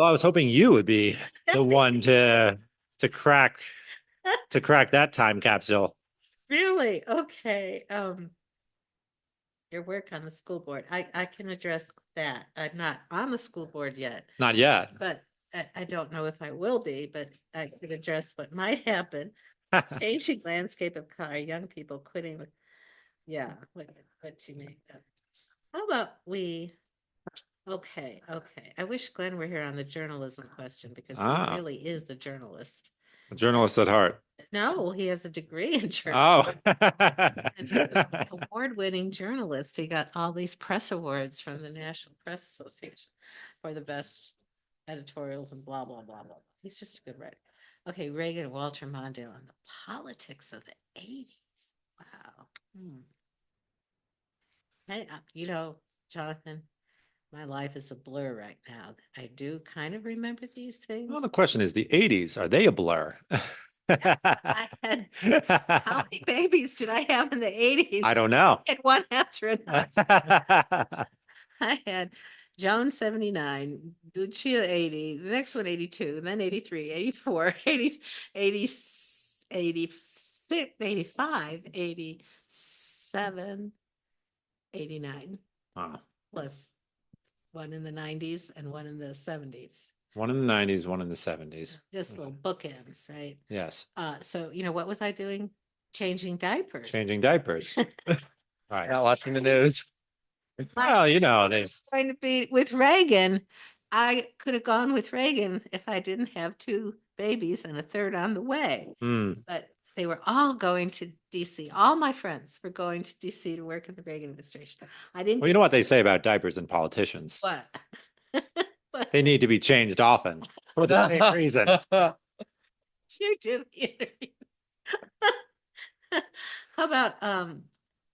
Well, I was hoping you would be the one to crack to crack that time capsule. Really? Okay. Your work on the school board. I can address that. I'm not on the school board yet, Not yet. but I don't know if I will be, but I could address what might happen. Changing landscape of our young people quitting. Yeah, what you mean? How about we? Okay. I wish Glenn were here on the journalism question because he Ah, really is a journalist. a journalist at heart. No, he has a degree in Oh. journalism. And he's an award-winning journalist. He got all these press awards from the National Press Association for the best editorials and blah, blah, blah, blah. He's just a good writer. Okay, Reagan, Walter Mondale, and the politics of the 80s. Wow. Jonathan, my life is a blur right now. I do kind of remember these Well, things. the question is the 80s, are they a blur? Yes, I had how many babies did I have in the 80s? I don't know. And one after another. I had Joan 79, Lucia 80, the next one 82, then 83, 84, 80, 80, 86, 85, 87, 89, Oh, plus one in the 90s and one in the 70s. one in the 90s, one in the 70s. Just little bookends, right? Yes. So what was I doing? Changing diapers. Changing diapers. All right. Not watching the news. Well, they Going to be with Reagan. I could have gone with Reagan if I didn't have two babies and a third on the way. But they were all going to DC. All my friends were going to DC to work in the Reagan administration. I didn't. Well, you know what they say about diapers and politicians? What? They need to be changed often for the same reason. You do the interview. How about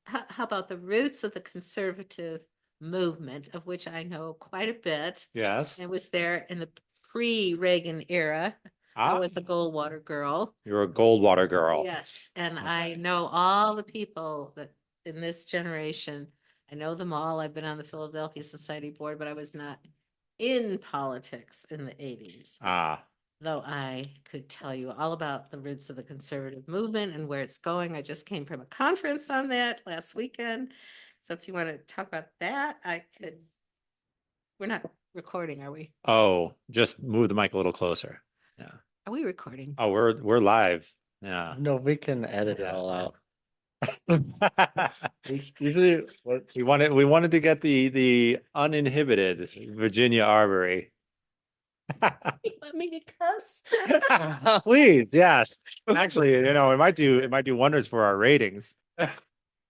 how about the roots of the conservative movement, of which I know quite a bit. Yes. And was there in the pre-Reagan era. I Ah, was a Goldwater girl. you're a Goldwater girl. Yes, and I know all the people that in this generation. I know them all. I've been on the Philadelphia Society board, but I was not in politics in the 80s. Ah, Though I could tell you all about the roots of the conservative movement and where it's going. I just came from a conference on that last weekend. So if you want to talk about that, I could. We're not recording, are we? oh, just move the mic a little closer. Yeah. Are we recording? Oh, we're live. Yeah. No, we can edit it Yeah. all out. Usually, we wanted to get the uninhibited Virginia Arbery. You want me to cuss? Please, yes. Actually, it might do wonders for our ratings.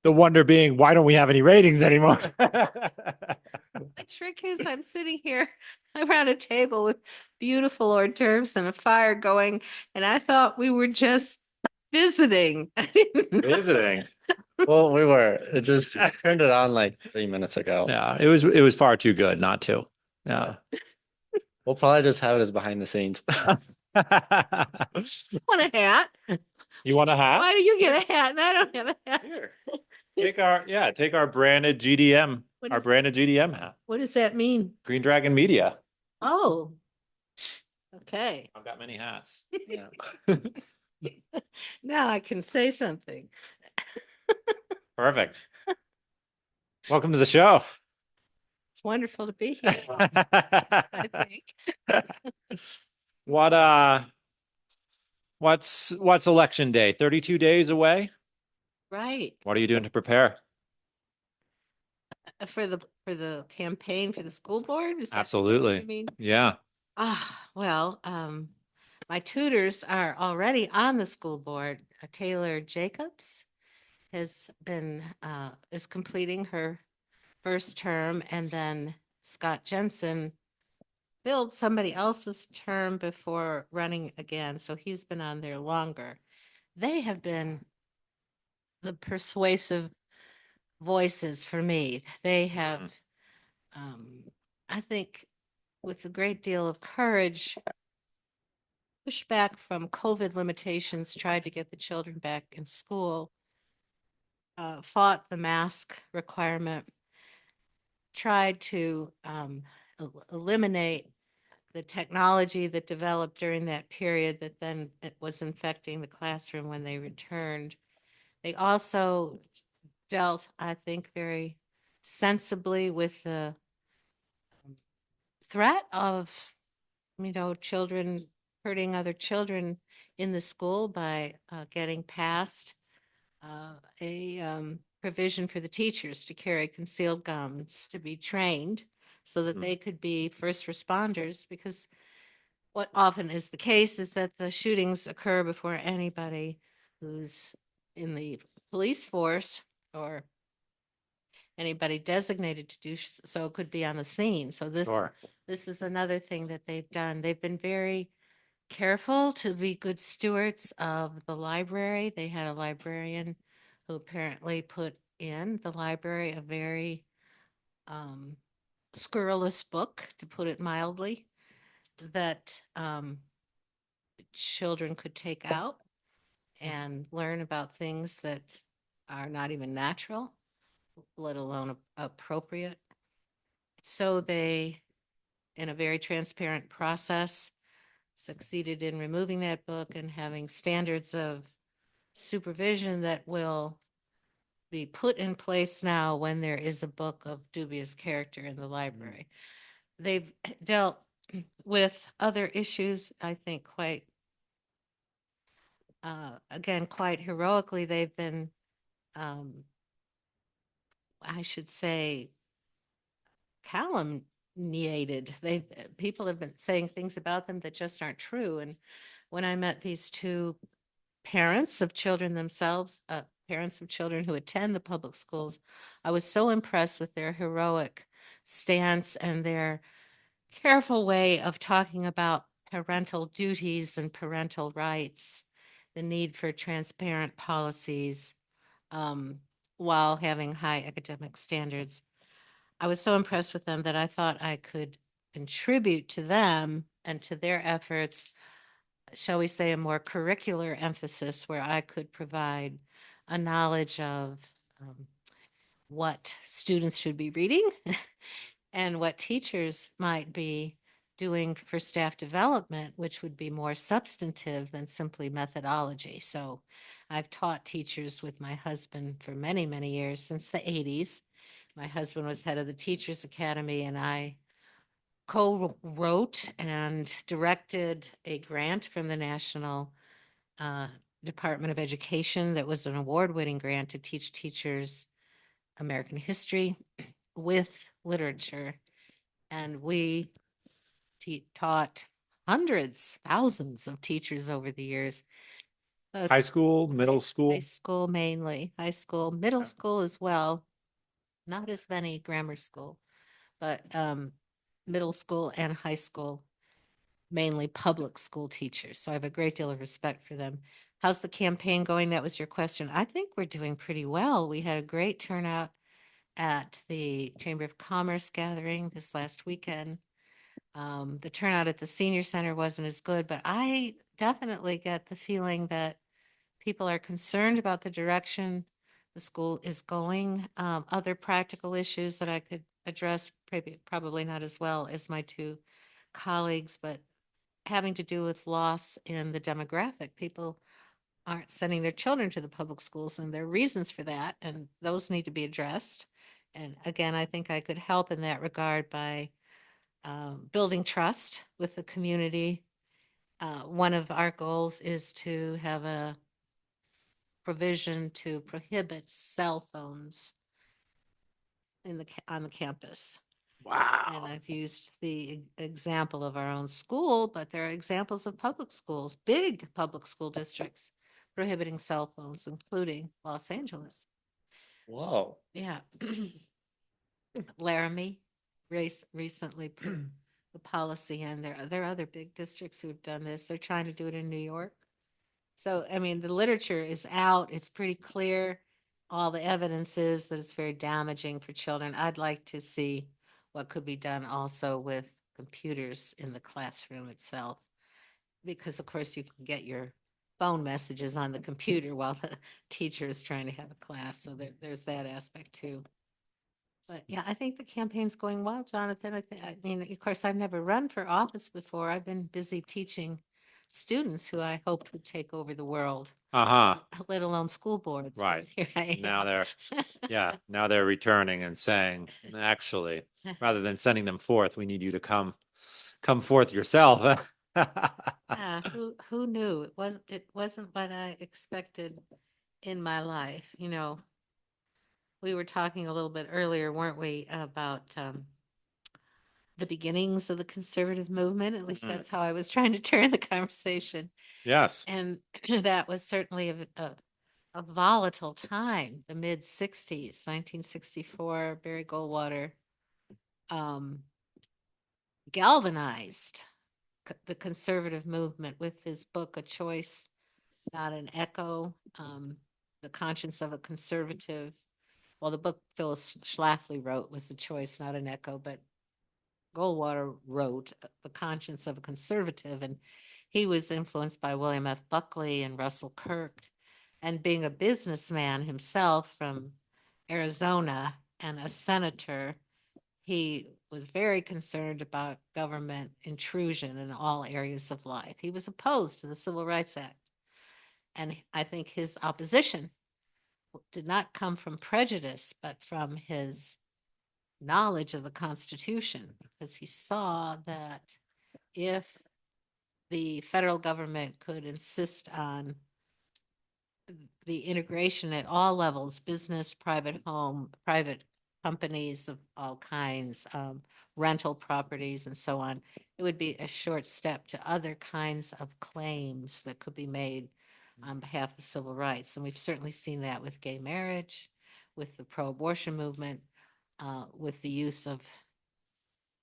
The wonder being, why don't we have any ratings anymore? The trick is I'm sitting here around a table with beautiful hors d'oeuvres and a fire going, and I thought we were just visiting. I didn't know. Visiting. well, we were. It just turned it on like 3 minutes ago. Yeah, it was far too good not to. Yeah. We'll probably just have it as behind the scenes. Want a hat? You want a hat? Why do you get a hat and I don't have a hat? Here. Take our branded GDM, our branded GDM hat. What does that mean? Green Dragon Media. Oh, okay. I've got many hats. Yeah. Now I can say something. Perfect. Welcome to the show. It's wonderful to be here, I think. What's election day? 32 days away? Right. What are you doing to prepare? For the campaign for the school board? Is that what Absolutely. you mean? Yeah. Well, my tutors are already on the school board. Taylor Jacobs is completing her first term, and then Scott Jensen filled somebody else's term before running again, so he's been on there longer. They have been the persuasive voices for me. They have, I think, with a great deal of courage, pushed back from COVID limitations, tried to get the children back in school, fought the mask requirement, tried to eliminate the technology that developed during that period that then it was infecting the classroom when they returned. They also dealt, I think, very sensibly with the threat of, children hurting other children in the school by getting past a provision for the teachers to carry concealed guns, to be trained so that they could be first responders, because what often is the case is that the shootings occur before anybody who's in the police force or anybody designated to do so could be on the scene. So Sure. this is another thing that they've done. They've been very careful to be good stewards of the library. They had a librarian who apparently put in the library a very scurrilous book, to put it mildly, that children could take out and learn about things that are not even natural, let alone appropriate. So they, in a very transparent process, succeeded in removing that book and having standards of supervision that will be put in place now when there is a book of dubious character in the library. They've dealt with other issues, I think, quite, again, quite heroically. They've been, I should say, calumniated. People have been saying things about them that just aren't true. And when I met these two parents of children themselves, parents of children who attend the public schools, I was so impressed with their heroic stance and their careful way of talking about parental duties and parental rights, the need for transparent policies, um, while having high academic standards. I was so impressed with them that I thought I could contribute to them and to their efforts, shall we say, a more curricular emphasis where I could provide a knowledge of what students should be reading and what teachers might be doing for staff development, which would be more substantive than simply methodology. So I've taught teachers with my husband for many, many years, since the 80s. My husband was head of the Teachers Academy, and I co-wrote and directed a grant from the National Department of Education that was an award-winning grant to teach teachers American history with literature. And we taught hundreds, thousands of teachers over the years. High school, middle High school. school mainly, high school, middle school as well. Not as many grammar school, but middle school and high school, mainly public school teachers. So I have a great deal of respect for them. How's the campaign going? That was your question. I think we're doing pretty well. We had a great turnout at the Chamber of Commerce gathering this last weekend. The turnout at the senior center wasn't as good, but I definitely get the feeling that people are concerned about the direction the school is going. Other practical issues that I could address, probably not as well as my two colleagues, but having to do with loss in the demographic. People aren't sending their children to the public schools, and there are reasons for that, and those need to be addressed. And again, I think I could help in that regard by building trust with the community. One of our goals is to have a provision to prohibit cell phones on the campus. And Wow. I've used the example of our own school, but there are examples of public schools, big public school districts prohibiting cell phones, including Los Angeles. Whoa. Yeah. Laramie recently put the policy in. There are other big districts who have done this. They're trying to do it in New York. So, I mean, the literature is out. It's pretty clear. All the evidence is that it's very damaging for children. I'd like to see what could be done also with computers in the classroom itself. Because of course you can get your phone messages on the computer while the teacher is trying to have a class. So there's that aspect too. But yeah, I think the campaign's going well, Jonathan. I mean, of course, I've never run for office before. I've been busy teaching students who I hoped would take over the world, Uh-huh. let alone school boards. but Right. Here I Now am. they're, yeah, now they're returning and saying, actually, rather than sending them forth, we need you to come forth yourself. Yeah, who knew? It wasn't what I expected in my life. We were talking a little bit earlier, weren't we, about the beginnings of the conservative movement. At least Mm. that's how I was trying to turn the conversation. Yes. And that was certainly a volatile time, the mid 60s, 1964. Barry Goldwater um, galvanized the conservative movement with his book, A Choice, Not an Echo, The Conscience of a Conservative. Well, the book Phyllis Schlafly wrote was The Choice, Not an Echo, but Goldwater wrote The Conscience of a Conservative, and he was influenced by William F. Buckley and Russell Kirk. And being a businessman himself from Arizona and a senator, he was very concerned about government intrusion in all areas of life. He was opposed to the Civil Rights Act. And I think his opposition did not come from prejudice, but from his knowledge of the Constitution, because he saw that if the federal government could insist on the integration at all levels, business, private home, private companies of all kinds, rental properties, and so on, it would be a short step to other kinds of claims that could be made on behalf of civil rights. And we've certainly seen that with gay marriage, with the pro-abortion movement, with the use of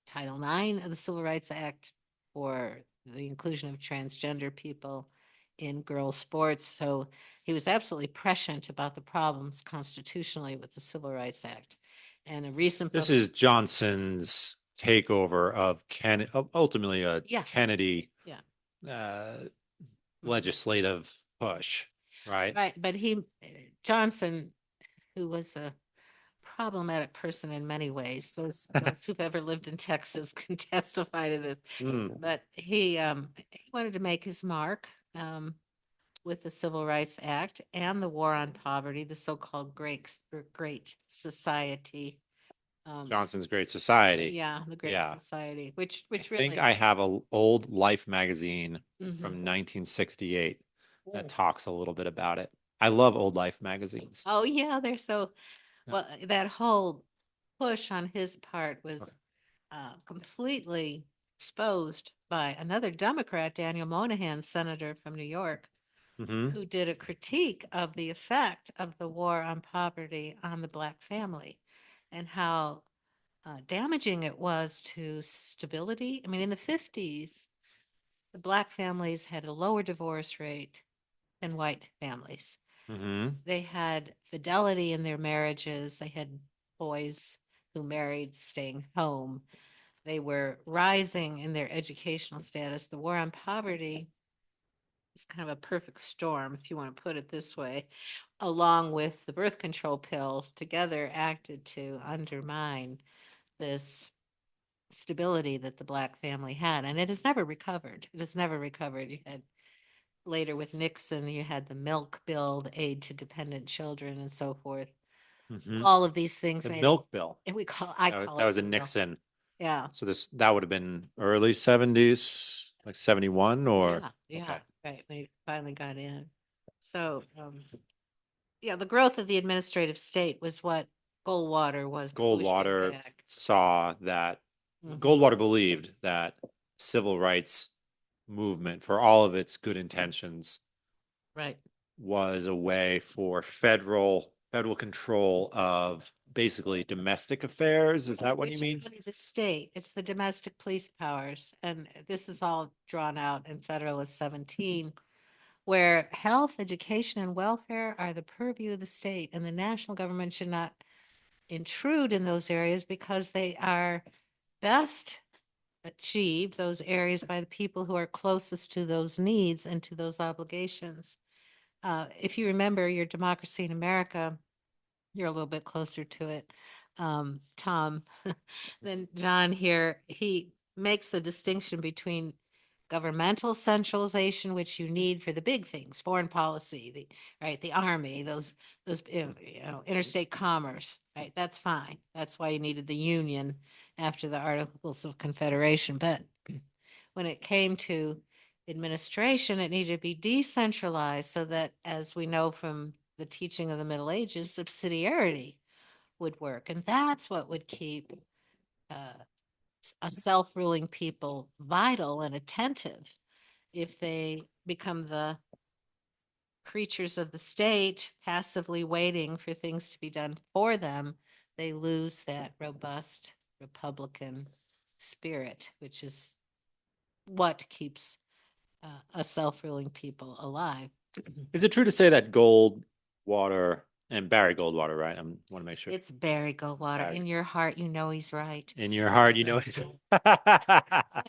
Title IX of the Civil Rights Act for the inclusion of transgender people in girls' sports. So he was absolutely prescient about the problems constitutionally with the Civil Rights Act. And a recent This is Johnson's takeover of ultimately a Yeah. Kennedy Yeah. legislative push, right? Right, but Johnson, who was a problematic person in many ways. Those who've ever lived in Texas can testify to this. Mm. But he wanted to make his mark with the Civil Rights Act and the War on Poverty, the so-called Great Society. Johnson's Great Society. Yeah, the Great Yeah. Society, I which think really. I have a old Life magazine Mhm. from 1968 that Mm. talks a little bit about it. I love old Life magazines. Oh yeah, they're so Yeah. well. That whole push on his part was Okay. completely exposed by another Democrat, Daniel Moynihan, senator from New York, Mm-hmm. who did a critique of the effect of the war on poverty on the Black family and how damaging it was to stability. I mean, in the 50s, the Black families had a lower divorce rate than white families. Mm-hmm. They had fidelity in their marriages. They had boys who married staying home. They were rising in their educational status. The war on poverty is kind of a perfect storm, if you want to put it this way, along with the birth control pill, together acted to undermine this stability that the Black family had. And it has never recovered. It has never recovered. You had later with Nixon, you had the milk bill, the aid to dependent children, and so forth. Mm-hmm. All of these things The made milk bill. and I call That it was a the bill. Nixon. Yeah. So that would have been early 70s, like 71 or Yeah, okay. right. We finally got in. So, yeah, the growth of the administrative state was what Goldwater was pushing Goldwater back. saw that Mhm. Goldwater believed that civil rights movement, for all of its good intentions, Right. was a way for federal control of basically domestic affairs. Is that what you Which mean? is really the state, it's the domestic police powers. And this is all drawn out in Federalist 17, where health, education, and welfare are the purview of the state, and the national government should not intrude in those areas because they are best achieved, those areas, by the people who are closest to those needs and to those obligations. If you remember your Democracy in America, you're a little bit closer to it. Tom, then John here, he makes the distinction between governmental centralization, which you need for the big things, foreign policy, the army, those interstate commerce, right? That's fine. That's why you needed the Union after the Articles of Confederation. But when it came to administration, it needed to be decentralized so that, as we know from the teaching of the Middle Ages, subsidiarity would work. And that's what would keep uh, a self-ruling people vital and attentive. If they become the creatures of the state, passively waiting for things to be done for them, they lose that robust Republican spirit, which is what keeps a self-ruling people alive. Is it true to say that Goldwater and Barry Goldwater, right? I want to make sure. It's Barry Goldwater. Barry. In your heart, you know he's right. In your heart, you know. I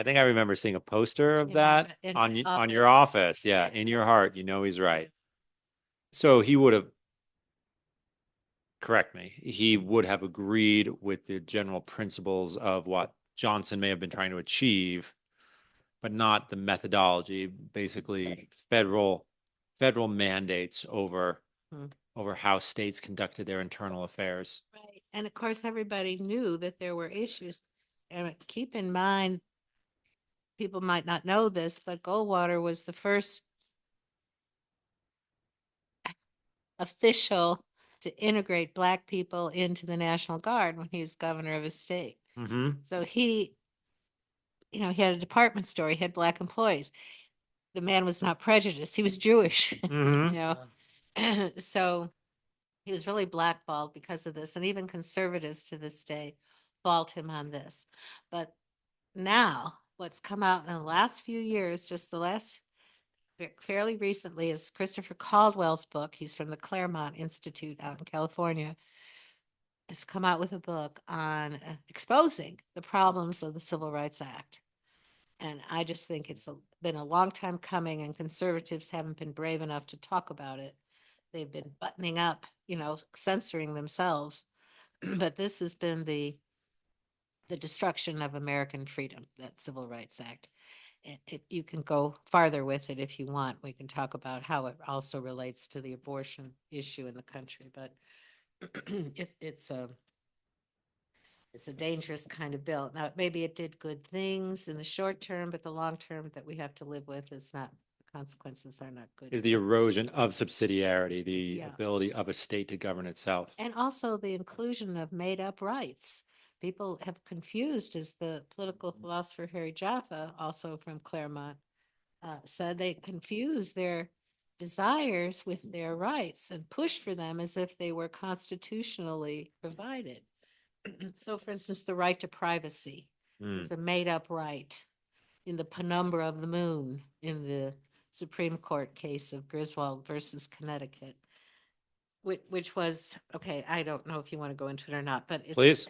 think I remember seeing a poster of that on your office. Yeah, in your heart, you know he's right. So he would have, correct me, he would have agreed with the general principles of what Johnson may have been trying to achieve, but not the methodology, basically federal mandates over over how states conducted their internal affairs. Right. And of course, everybody knew that there were issues. And keep in mind, people might not know this, but Goldwater was the first official to integrate Black people into the National Guard when he was governor of his state. Mm-hmm. So he had a department store, he had Black employees. The man was not prejudiced, he was Jewish, Mm-hmm. So he was really blackballed because of this. And even conservatives to this day fault him on this. But now, what's come out in the last few years, just the last fairly recently, is Christopher Caldwell's book. He's from the Claremont Institute out in California. Has come out with a book on exposing the problems of the Civil Rights Act. And I just think it's been a long time coming, and conservatives haven't been brave enough to talk about it. They've been buttoning up, censoring themselves. But this has been the destruction of American freedom, that Civil Rights Act. You can go farther with it if you want. We can talk about how it also relates to the abortion issue in the country, but it's a dangerous kind of bill. Now, maybe it did good things in the short term, but the long term that we have to live with is not. The consequences are not good. Is the erosion of subsidiarity, the Yeah. ability of a state to govern itself. And also the inclusion of made-up rights. People have confused, as the political philosopher Harry Jaffa, also from Claremont, said, they confuse their desires with their rights and push for them as if they were constitutionally provided. So, for instance, the right to privacy is a made-up right in the penumbra of the moon in the Supreme Court case of Griswold versus Connecticut, which was, okay, I don't know if you want to go into it or not, but Please.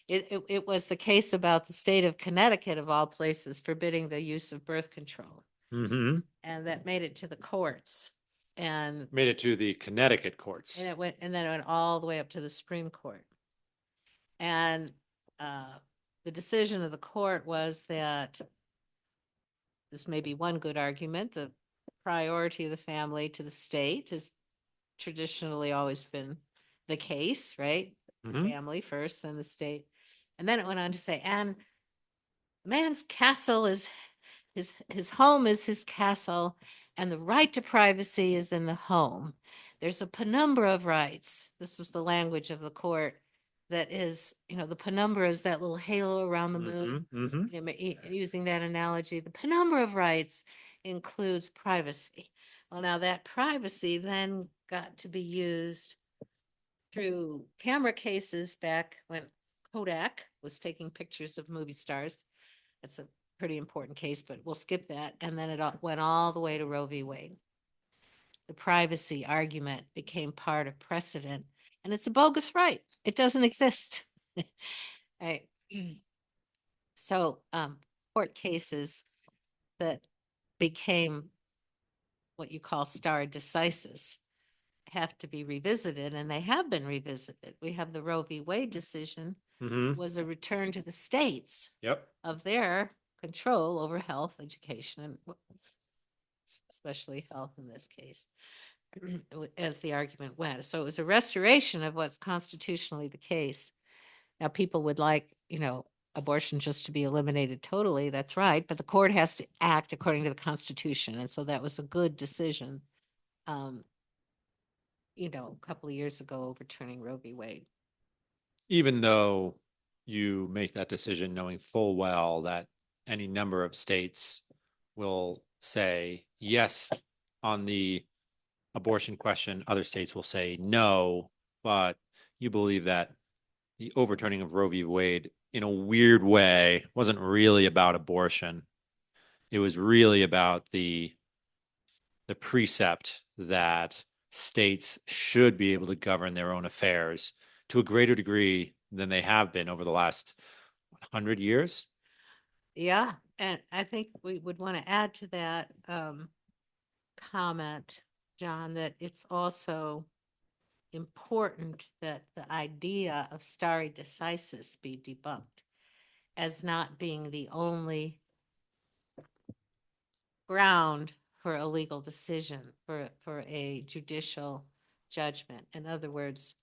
it was the case about the state of Connecticut, of all places, forbidding the use of birth control. Mm-hmm. And that made it to the courts. And made it to the Connecticut courts. And then it went all the way up to the Supreme Court. And the decision of the court was that this may be one good argument: the priority of the family to the state has traditionally always been the case, right? Mhm. Family first, then the state. And then it went on to say, and man's castle is his home is his castle, and the right to privacy is in the home. There's a penumbra of rights. This was the language of the court. That is, the penumbra is that little halo around the moon. Mm-hmm. Using that analogy, the penumbra of rights includes privacy. Well, now that privacy then got to be used through camera cases back when Kodak was taking pictures of movie stars. That's a pretty important case, but we'll skip that. And then it went all the way to Roe v. Wade. The privacy argument became part of precedent, and it's a bogus right. It doesn't exist. Right. So, court cases that became what you call stare decisis have to be revisited, and they have been revisited. We have the Roe v. Wade decision Mm-hmm. was a return to the states Yep. of their control over health, education, and especially health in this case, as the argument went. So it was a restoration of what's constitutionally the case. Now, people would like, abortion just to be eliminated totally. That's right. But the court has to act according to the Constitution. And so that was a good decision, a couple of years ago, overturning Roe v. Wade. Even though you make that decision knowing full well that any number of states will say yes on the abortion question, other states will say no, but you believe that the overturning of Roe v. Wade, in a weird way, wasn't really about abortion. It was really about the precept that states should be able to govern their own affairs to a greater degree than they have been over the last 100 years. Yeah. And I think we would want to add to that comment, John, that it's also important that the idea of stare decisis be debunked as not being the only ground for a legal decision, for a judicial judgment. In other words,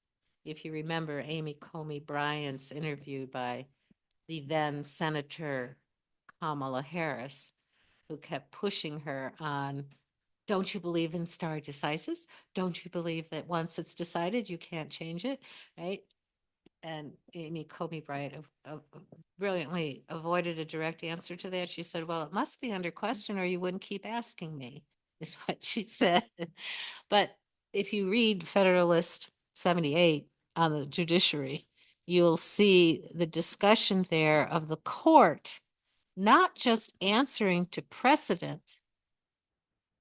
if you remember Amy Comey Bryant's interview by the then Senator Kamala Harris, who kept pushing her on, don't you believe in stare decisis? Don't you believe that once it's decided, you can't change it, right? And Amy Comey Bryant brilliantly avoided a direct answer to that. She said, well, it must be under question or you wouldn't keep asking me, is what she said. But if you read Federalist 78 on the judiciary, you'll see the discussion there of the court not just answering to precedent,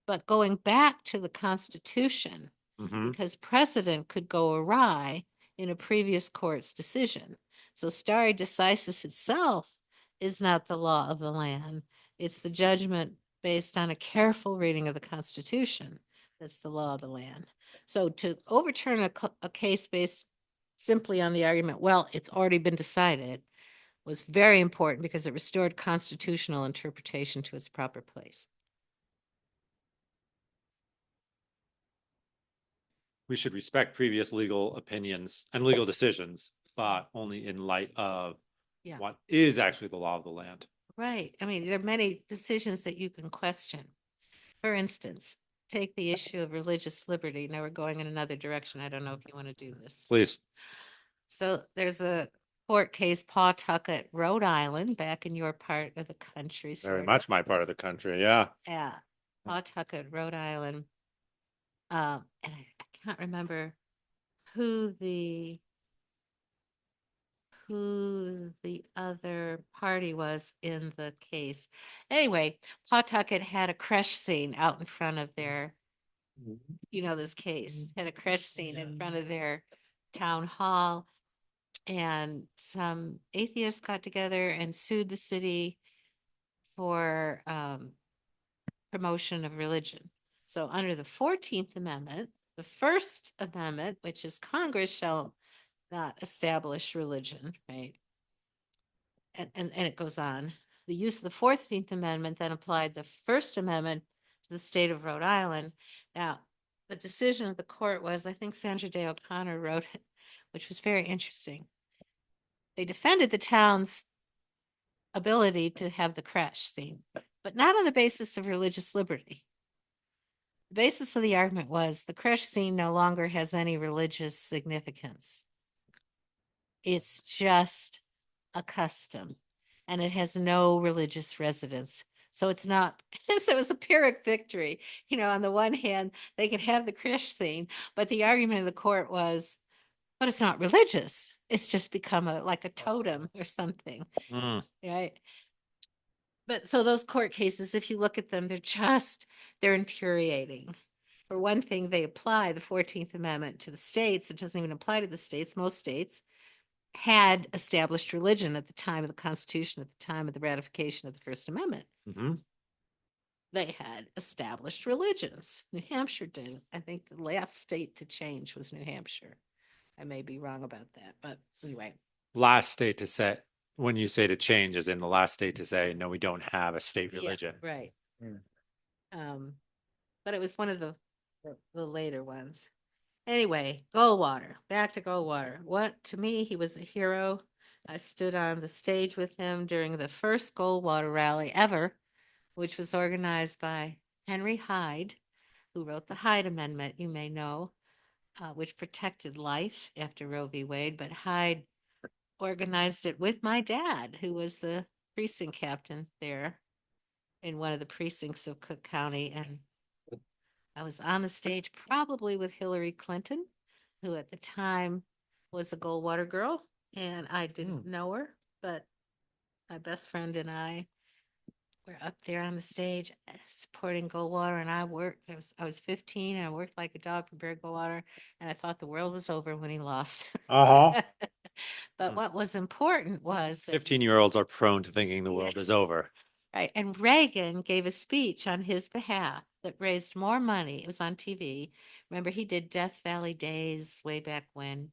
but going back to the Constitution, Mm-hmm. because precedent could go awry in a previous court's decision. So stare decisis itself is not the law of the land. It's the judgment based on a careful reading of the Constitution that's the law of the land. So to overturn a case based simply on the argument, well, it's already been decided, was very important because it restored constitutional interpretation to its proper place. We should respect previous legal opinions and legal decisions, but only in light of Yeah. what is actually the law of the land. Right. I mean, there are many decisions that you can question. For instance, take the issue of religious liberty. Now we're going in another direction. I don't know if you want to do this. Please. So there's a court case, Pawtucket, Rhode Island, back in your part of the country. Very much my part of the country. Yeah. Yeah. Pawtucket, Rhode Island. And I can't remember who the other party was in the case. Anyway, Pawtucket had a crush scene out in front of their, this case had a crush scene in front of their town hall, and some atheists got together and sued the city for promotion of religion. So under the 14th Amendment, the First Amendment, which is Congress shall not establish religion, right? And it goes on. The use of the 14th Amendment then applied the First Amendment to the state of Rhode Island. Now, the decision of the court was, I think Sandra Day O'Connor wrote it, which was very interesting. They defended the town's ability to have the crash scene, but not on the basis of religious liberty. The basis of the argument was the crash scene no longer has any religious significance. It's just a custom and it has no religious residence. So it's not, so it was a Pyrrhic victory. On the one hand, they could have the crash scene, but the argument of the court was, but it's not religious. It's just become like a totem or something, right? But so those court cases, if you look at them, they're infuriating. For one thing, they apply the 14th Amendment to the states. It doesn't even apply to the states. Most states had established religion at the time of the Constitution, at the time of the ratification of the First Amendment. Mm-hmm. they had established religions. New Hampshire did. I think the last state to change was New Hampshire. I may be wrong about that, but anyway. Last state to say, when you say to change, is in the last state to say, no, we don't have a state Yeah, religion. right. Hmm. But it was one of the later ones. Anyway, Goldwater. Back to Goldwater. What to me, he was a hero. I stood on the stage with him during the first Goldwater rally ever, which was organized by Henry Hyde, who wrote the Hyde Amendment, you may know, which protected life after Roe v. Wade. But Hyde organized it with my dad, who was the precinct captain there in one of the precincts of Cook County. And I was on the stage probably with Hillary Clinton, who at the time was a Goldwater girl, and I didn't know her, but my best friend and I were up there on the stage supporting Goldwater, and I was 15 and I worked like a dog for Barry Goldwater, and I thought the world was over when he lost. Uh-huh. But what was important was that 15-year-olds are prone to thinking the world is over. right. And Reagan gave a speech on his behalf that raised more money. It was on TV. Remember, he did Death Valley Days way back when.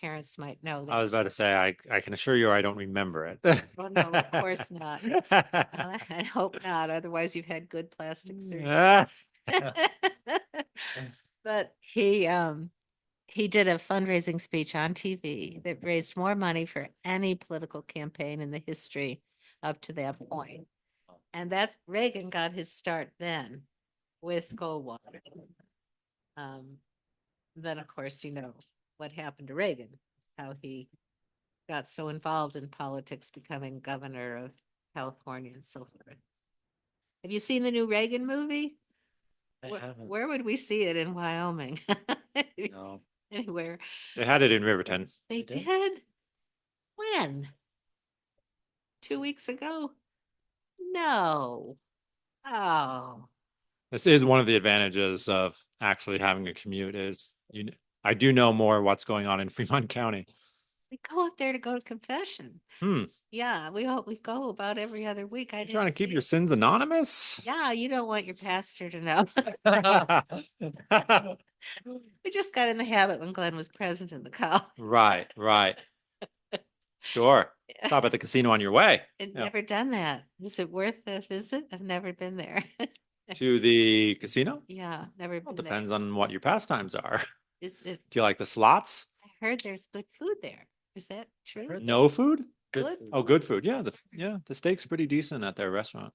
Parents might know that. I was about to say, I can assure you I don't remember it. Oh, no, of course not. I hope not. Otherwise, you've had good plastic surgery. But he did a fundraising speech on TV that raised more money for any political campaign in the history up to that point. And that's Reagan got his start then with Goldwater. Then, of course, you know what happened to Reagan, how he got so involved in politics, becoming governor of California and so forth. Have you seen the new Reagan movie? I haven't. Where would we see it in Wyoming? No. Anywhere. They had it in Riverton. They did? did? When? 2 weeks ago? No. Oh, This is one of the advantages of actually having a commute is I do know more what's going on in Fremont County. we go up there to go to confession. Hmm. Yeah, we go about every other week. I You trying to didn't keep see your it. sins anonymous? Yeah, you don't want your pastor to know. We just got in the habit when Glenn was president of the college. Right, right. Sure. Stop at the casino on your way. I've Yeah. never done that. Is it worth a visit? I've never been there. To the casino? Yeah, never Well, been there. depends on what your pastimes are. Is it? Do you like the slots? I heard there's good food there. Is that true? heard No food? Good food. Oh, good food. Yeah, the steak's pretty decent at their restaurant.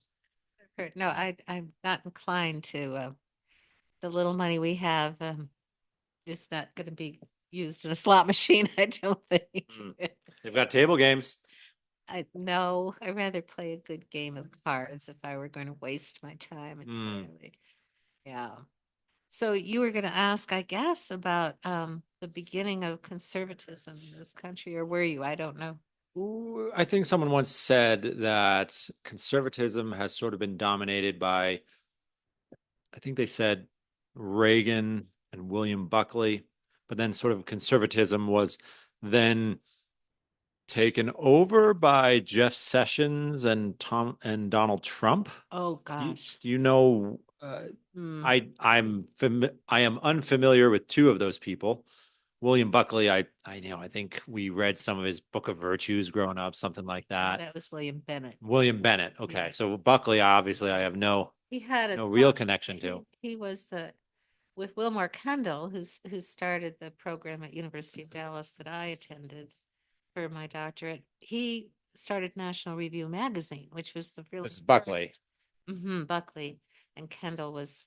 No, I'm not inclined to. The little money we have is not going to be used in a slot machine. I don't think. They've got table games. No, I'd rather play a good game of cards if I were going to waste my time Mm. entirely. Yeah. So you were going to ask, I guess, about the beginning of conservatism in this country, or were you? I don't know. Ooh, I think someone once said that conservatism has sort of been dominated by, I think they said Reagan and William Buckley, but then sort of conservatism was then taken over by Jeff Sessions and Donald Trump. Oh gosh. Do you know? Hmm. I am unfamiliar with two of those people. William Buckley, I think we read some of his Book of Virtues growing up, something like that. That was William Bennett. William Bennett. Okay, Yeah. so Buckley, obviously, I have no He had a real connection to. He was with Wilmore Kendall, who started the program at University of Dallas that I attended for my doctorate. He started National Review magazine, which was the really This is Buckley. Buckley and Kendall was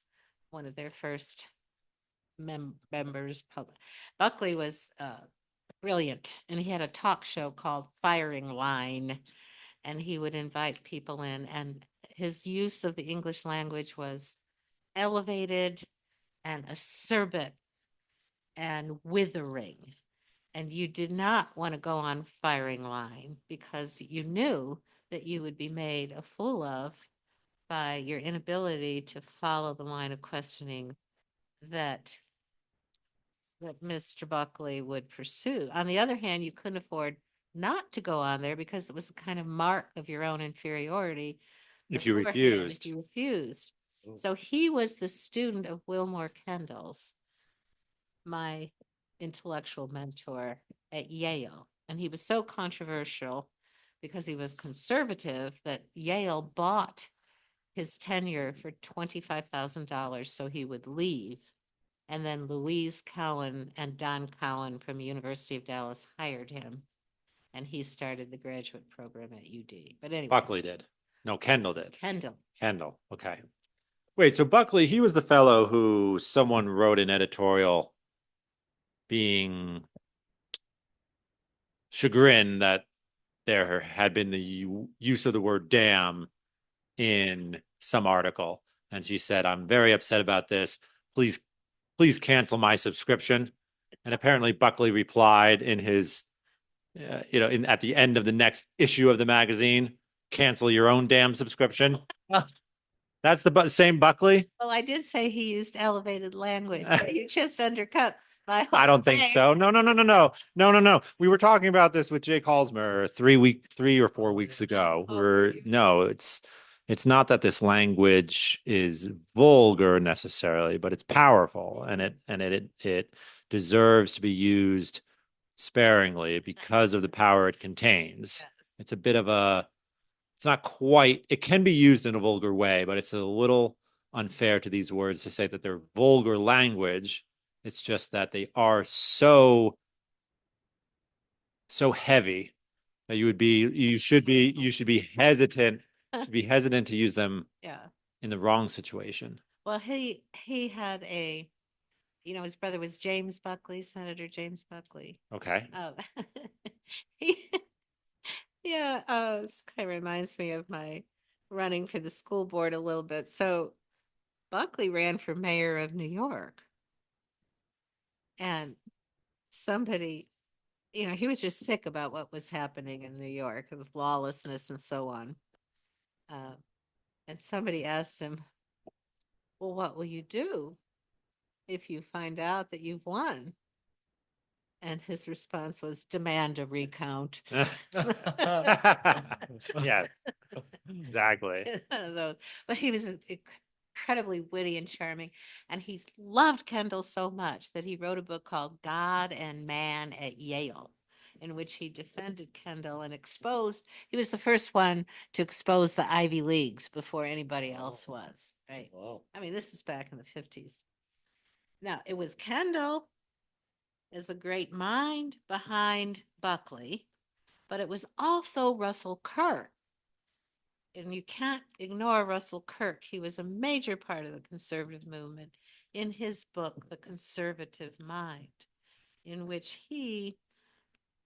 one of their first members. Buckley was brilliant, and he had a talk show called Firing Line, and he would invite people in, and his use of the English language was elevated and acerbic and withering. And you did not want to go on firing line because you knew that you would be made a fool of by your inability to follow the line of questioning that Mr. Buckley would pursue. On the other hand, you couldn't afford not to go on there because it was a kind of mark of your own inferiority If you beforehand refused. if you refused. So he was the student of Wilmore Kendall's, my intellectual mentor at Yale. And he was so controversial because he was conservative that Yale bought his tenure for $25,000 so he would leave. And then Louise Cowan and Don Cowan from University of Dallas hired him, and he started the graduate program at UD. But anyway, Buckley did. No, Kendall did. Kendall. Kendall. Okay. Wait, so Buckley, he was the fellow who someone wrote an editorial being chagrined that there had been the use of the word damn in some article. And she said, I'm very upset about this. Please cancel my subscription. And apparently Buckley replied in his, at the end of the next issue of the magazine, cancel your own damn subscription. That's the same Buckley? Well, I did say he used elevated language, but you just undercut my whole I don't think thing. so. No. We were talking about this with Jake Halsmer 3 or 4 weeks ago. No, it's not that this language is vulgar necessarily, but it's powerful and it deserves to be used sparingly because of the power it contains. Yes. It's a bit of it's not quite, it can be used in a vulgar way, but it's a little unfair to these words to say that they're vulgar language. It's just that they are so heavy that you should be hesitant to use them Yeah. in the wrong situation. Well, he had his brother was James Buckley, Senator James Buckley. Okay. He, yeah, this kind of reminds me of my running for the school board a little bit. So Buckley ran for mayor of New York, and somebody, he was just sick about what was happening in New York with lawlessness and so on. And somebody asked him, well, what will you do if you find out that you've won? And his response was demand a recount. Yes, exactly. But he was incredibly witty and charming. And he loved Kendall so much that he wrote a book called God and Man at Yale, in which he defended Kendall and he was the first one to expose the Ivy Leagues before anybody else was. Right. Wow. I mean, this is back in the 50s. Now, it was Kendall as a great mind behind Buckley, but it was also Russell Kirk. And you can't ignore Russell Kirk. He was a major part of the conservative movement in his book, The Conservative Mind, in which he,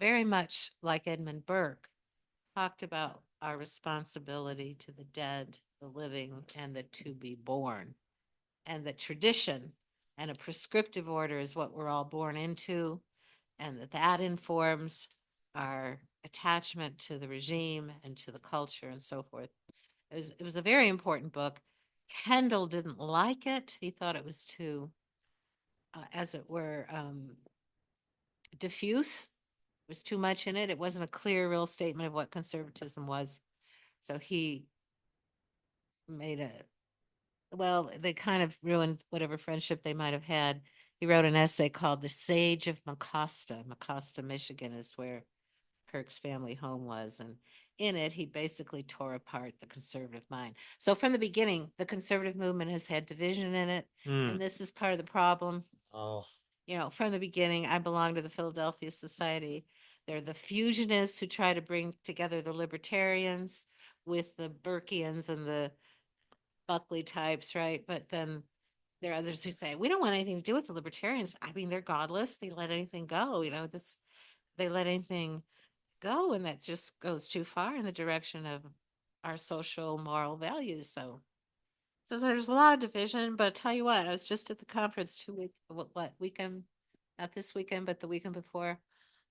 very much like Edmund Burke, talked about our responsibility to the dead, the living, and the to be born, and that tradition and a prescriptive order is what we're all born into, and that informs our attachment to the regime and to the culture and so forth. It was a very important book. Kendall didn't like it. He thought it was too, as it were, diffuse. There was too much in it. It wasn't a clear, real statement of what conservatism was. So he made they kind of ruined whatever friendship they might have had. He wrote an essay called The Sage of Mecosta. Mecosta, Michigan is where Kirk's family home was. And in it, he basically tore apart the conservative mind. So from the beginning, the conservative movement has had division in it. And this is part of the problem. Oh. From the beginning, I belong to the Philadelphia Society. They're the fusionists who try to bring together the libertarians with the Burkeans and the Buckley types, right? But then there are others who say, we don't want anything to do with the libertarians. I mean, they're godless. They let anything go. They let anything go, and that just goes too far in the direction of our social moral values. So there's a lot of division, but I'll tell you what, I was just at the conference 2 weeks, what weekend, not this weekend, but the weekend before.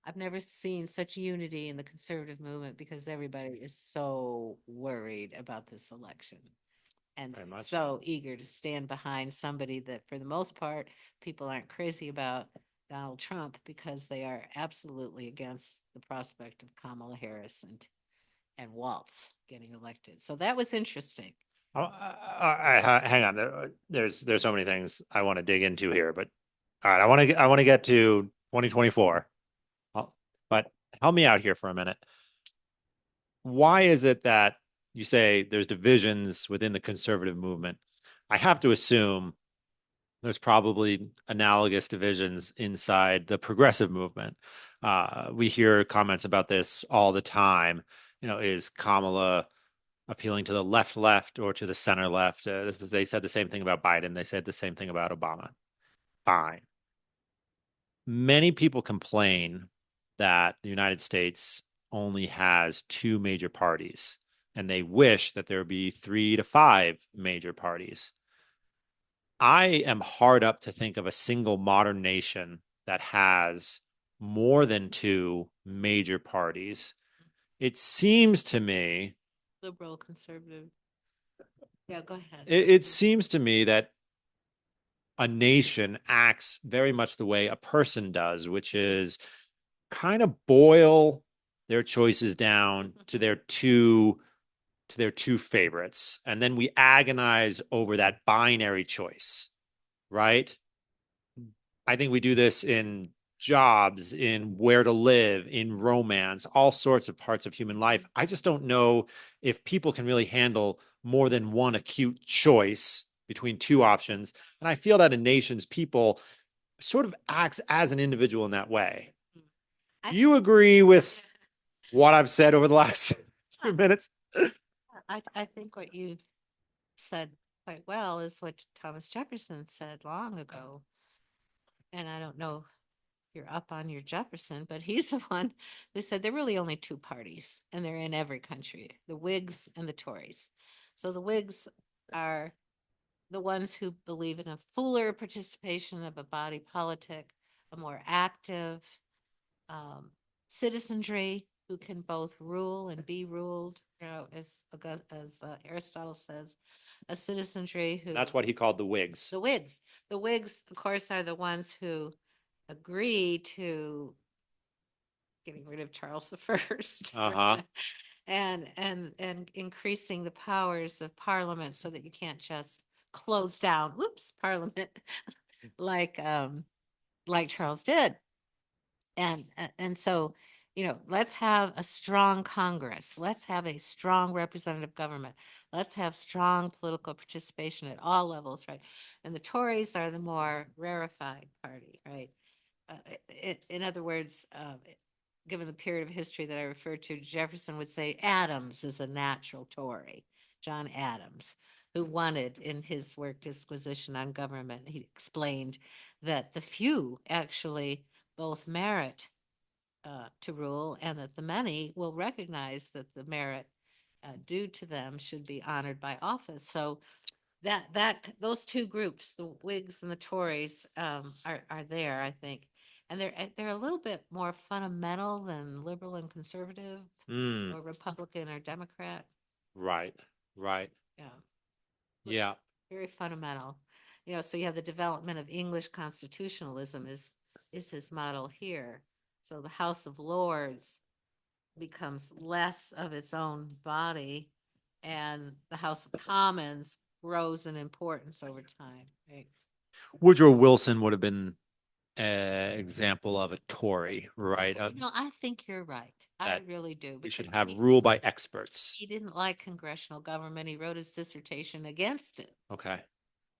I've never seen such unity in the conservative movement because everybody is so worried about this election and Very much so eager to stand behind somebody that, for the most part, people aren't crazy about, Donald Trump, because they are absolutely against the prospect of Kamala Harris and Waltz getting elected. So that was interesting. Hang on. There's so many things I want to dig into here, but all right, I want to get to 2024. But help me out here for a minute. Why is it that you say there's divisions within the conservative movement? I have to assume there's probably analogous divisions inside the progressive movement. We hear comments about this all the time. Is Kamala appealing to the left or to the center left? They said the same thing about Biden. They said the same thing about Obama. Fine. Many people complain that the United States only has two major parties, and they wish that there would be 3 to 5 major parties. I am hard up to think of a single modern nation that has more than two major parties. It seems to me, Liberal, conservative. Yeah, go ahead. it seems to me that a nation acts very much the way a person does, which is kind of boil their choices down to their two favorites, and then we agonize over that binary choice, right? I think we do this in jobs, in where to live, in romance, all sorts of parts of human life. I just don't know if people can really handle more than one acute choice between two options. And I feel that a nation's people sort of acts as an individual in that way. Do you agree with what I've said over the last 2 minutes? I think what you said quite well is what Thomas Jefferson said long ago. And I don't know if you're up on your Jefferson, but he's the one who said there are really only two parties, and they're in every country, the Whigs and the Tories. So the Whigs are the ones who believe in a fuller participation of a body politic, a more active um, citizenry who can both rule and be ruled, as Aristotle says, a citizenry who. That's what he called the Whigs. The Whigs. The Whigs, of course, are the ones who agree to getting rid of Charles the First. Uh-huh. And increasing the powers of Parliament so that you can't just close down, Parliament, like like Charles did. And so, let's have a strong Congress. Let's have a strong representative government. Let's have strong political participation at all levels, right? And the Tories are the more rarefied party, right? In other words, given the period of history that I referred to, Jefferson would say Adams is a natural Tory, John Adams, who wanted in his work Disquisition on Government, he explained that the few actually both merit to rule and that the many will recognize that the merit due to them should be honored by office. So those two groups, the Whigs and the Tories, are there, I think, and they're a little bit more fundamental than liberal and conservative, or Republican or Democrat. Right. Yeah, Yeah. very fundamental. So you have the development of English constitutionalism is his model here. So the House of Lords becomes less of its own body, and the House of Commons grows in importance over time, right? Woodrow Wilson would have been an example of a Tory, right? No, I think you're right. I really do. We should because have rule by experts. he didn't like congressional government. He wrote his dissertation against it. Okay.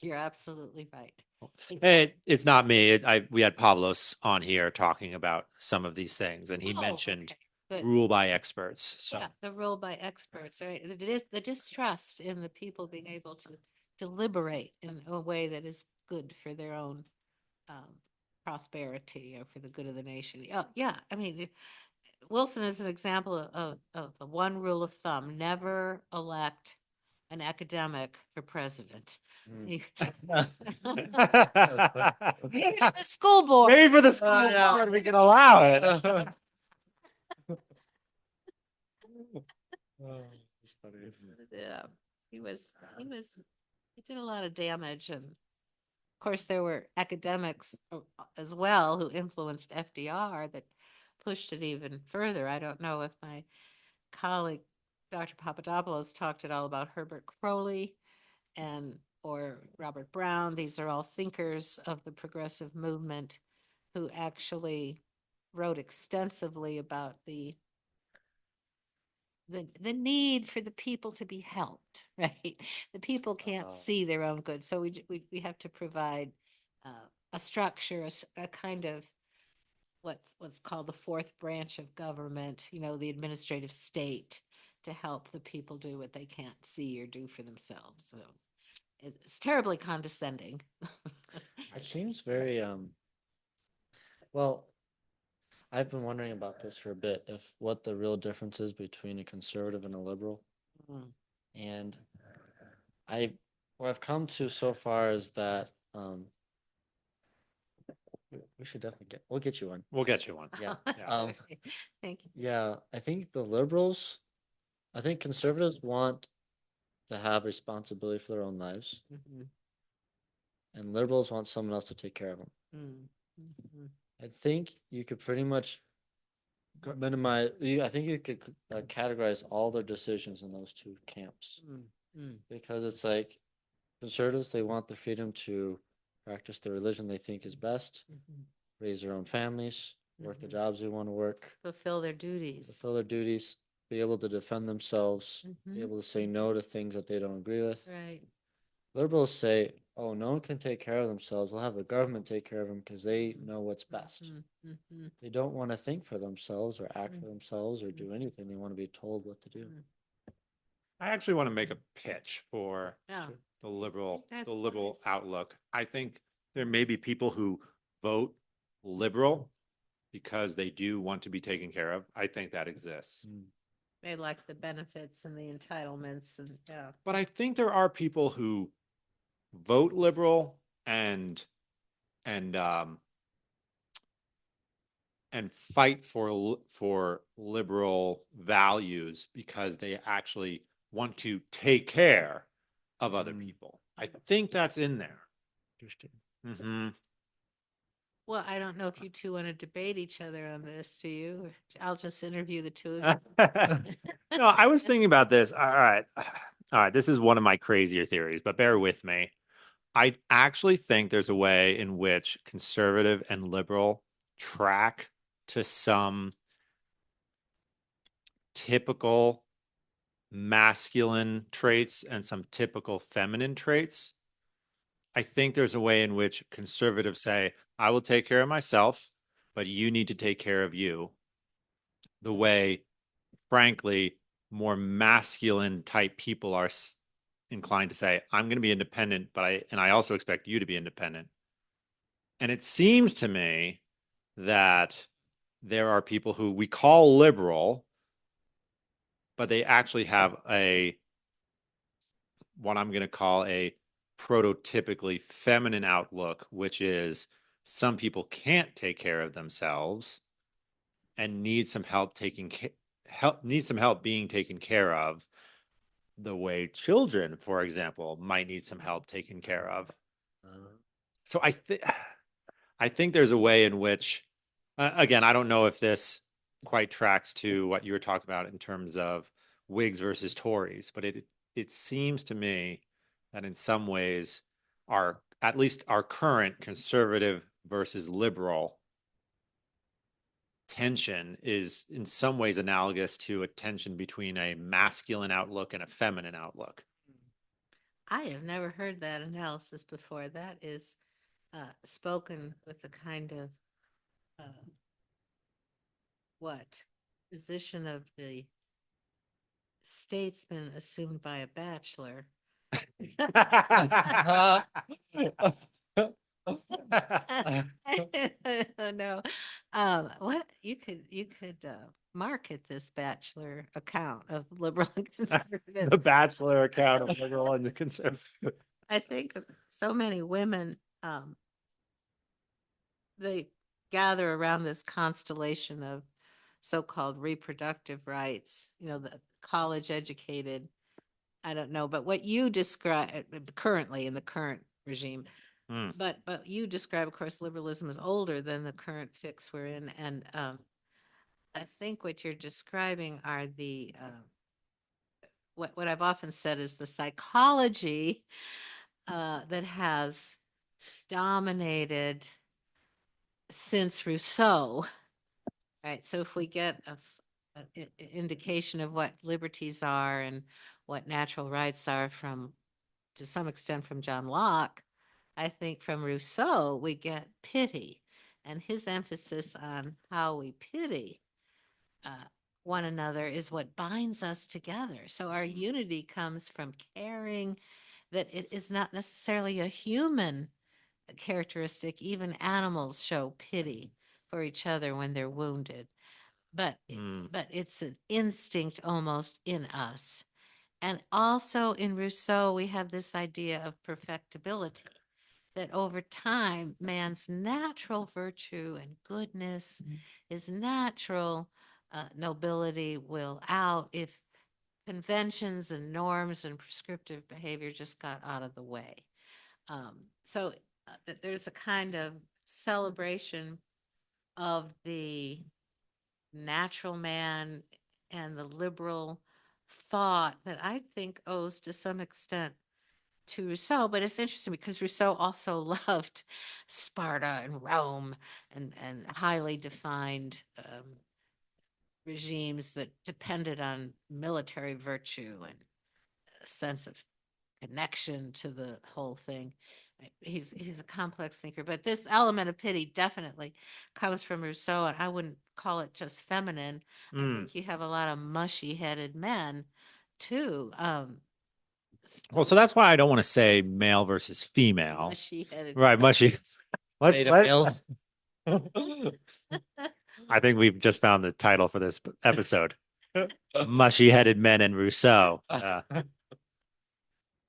You're absolutely right. It's not me. We had Pavlos on here talking about some of these things, and he mentioned rule by experts. So yeah, the rule by experts, right? The distrust in the people being able to deliberate in a way that is good for their own prosperity or for the good of the nation. Yeah. I mean, Wilson is an example of the one rule of thumb: never elect an academic for president. Maybe the school board. maybe for the school board we can allow it. That's funny. Yeah, he did a lot of damage, and of course there were academics as well who influenced FDR that pushed it even further. I don't know if my colleague Dr. Papadopoulos talked at all about Herbert Crowley, or Robert Brown. These are all thinkers of the progressive movement who actually wrote extensively about the need for the people to be helped, right? The people can't see their own good, so we have to provide a structure, a kind of what's called the fourth branch of government, the administrative state, to help the people do what they can't see or do for themselves. So it's terribly condescending. It seems very well, I've been wondering about this for a bit, if what the real difference is between a conservative and a liberal. Mm. And I what I've come to so far is that we should definitely we'll get you one. We'll get you one. Yeah. Sorry. Thank you. Yeah, I think conservatives want to have responsibility for their own lives, Mhm. and liberals want someone else to take care of them. Mm. Mhm. I think you could pretty much minimize. I think you could categorize all their decisions in those two camps, Mm. Mm. because it's like conservatives, they want the freedom to practice the religion they think is best, Mhm. raise their own families, work the Mhm. jobs they want to work, Fulfill their duties. fulfill their duties, be able to defend themselves, be Mhm. able to say no to things that they don't agree with. Right. Liberals say, oh, no one can take care of themselves. We'll have the government take care of them because they know what's best. Mhm. Mhm. They don't want to think for themselves or act for Mm. themselves or do anything. They want to be told what to do. Mm. I actually want to make a pitch for Yeah. the liberal That's liberal nice. outlook. I think there may be people who vote liberal because they do want to be taken care of. I think that exists. Mm. They like the benefits and the entitlements and yeah. But I think there are people who vote liberal and and fight for liberal values because they actually want to take care of other Mm. people. I think that's in there. Interesting. Mm-hmm. Well, I don't know if you two want to debate each other on this, do you? Or I'll just interview the two of you. No, I was thinking about this. All right. All right. This is one of my crazier theories, but bear with me. I actually think there's a way in which conservative and liberal track to some typical masculine traits and some typical feminine traits. I think there's a way in which conservatives say, I will take care of myself, but you need to take care of you. The way, frankly, more masculine type people are inclined to say, I'm going to be independent, but I also expect you to be independent. And it seems to me that there are people who we call liberal, but they actually have what I'm going to call a prototypically feminine outlook, which is some people can't take care of themselves and need some help being taken care of, the way children, for example, might need some help taken care of. So I think there's a way in which, again, I don't know if this quite tracks to what you were talking about in terms of Whigs versus Tories, but it seems to me that in some ways, at least our current conservative versus liberal tension is in some ways analogous to a tension between a masculine outlook and a feminine outlook. I have never heard that analysis before. That is spoken with a kind of uh, what position of the statesman assumed by a bachelor. Oh no. What you could market this bachelor account of liberal and conservative. The bachelor account of liberal and the conservative. I think so many women they gather around this constellation of so-called reproductive rights, the college educated, I don't know, but what you describe currently in the current regime, Mm. but you describe, of course, liberalism is older than the current fix we're in, and I think what you're describing are the what I've often said is the psychology that has dominated since Rousseau, right? So if we get a indication of what liberties are and what natural rights are from, to some extent, from John Locke, I think from Rousseau we get pity, and his emphasis on how we pity uh, one another is what binds us together. So our unity comes from caring that it is not necessarily a human characteristic. Even animals show pity for each other when they're wounded, but Mm. but it's an instinct almost in us. And also in Rousseau, we have this idea of perfectibility, that over time, man's natural virtue and goodness, his natural nobility will out if conventions and norms and prescriptive behavior just got out of the way. So there's a kind of celebration of the natural man and the liberal thought that I think owes to some extent to Rousseau. But it's interesting because Rousseau also loved Sparta and Rome and highly defined regimes that depended on military virtue and a sense of connection to the whole thing. He's a complex thinker, but this element of pity definitely comes from Rousseau, and I wouldn't call it just feminine. I Mm. think you have a lot of mushy-headed men too. Well, so that's why I don't want to say male versus female. Mushy-headed. Right, mushy. Let's Beta let. males. I think we've just found the title for this episode. Mushy-headed men and Rousseau.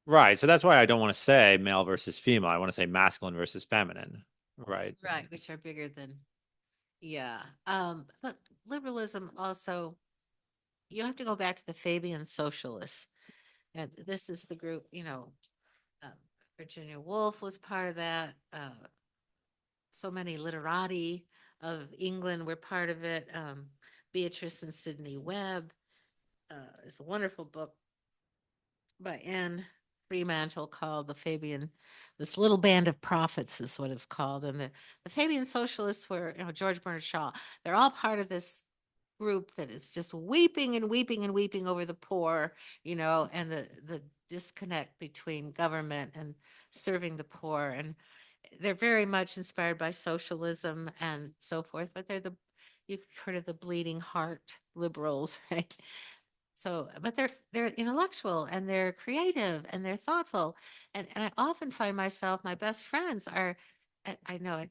Right. So that's why I don't want to say male versus female. I want to say masculine versus feminine. Right. Right, which are bigger than, yeah. But liberalism also, you have to go back to the Fabian socialists. And this is the group, um, Virginia Woolf was part of that. So many literati of England were part of it. Beatrice and Sidney Webb is a wonderful book by Anne Fremantle called The Fabian, this little band of prophets is what it's called. And the Fabian socialists were, George Bernard Shaw, they're all part of this group that is just weeping and weeping and weeping over the poor, and the disconnect between government and serving the poor. And they're very much inspired by socialism and so forth, but you've heard of the bleeding heart liberals, right? So, but they're intellectual and they're creative and they're thoughtful. And I often find myself, my best friends are, I know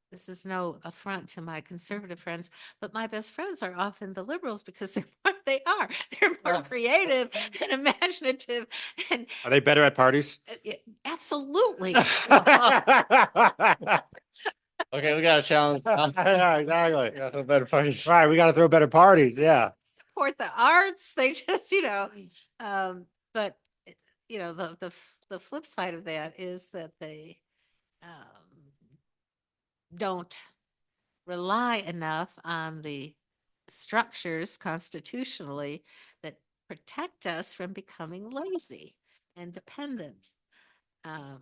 this is no affront to my conservative friends, but my best friends are often the liberals because they are. They're more creative and imaginative and Are they better at parties? absolutely. Okay, we got a challenge. Yeah, exactly. We got a better parties. Right. We got to throw better parties. Yeah. Support the arts. They just, but the flip side of that is that they don't rely enough on the structures constitutionally that protect us from becoming lazy and dependent, uh,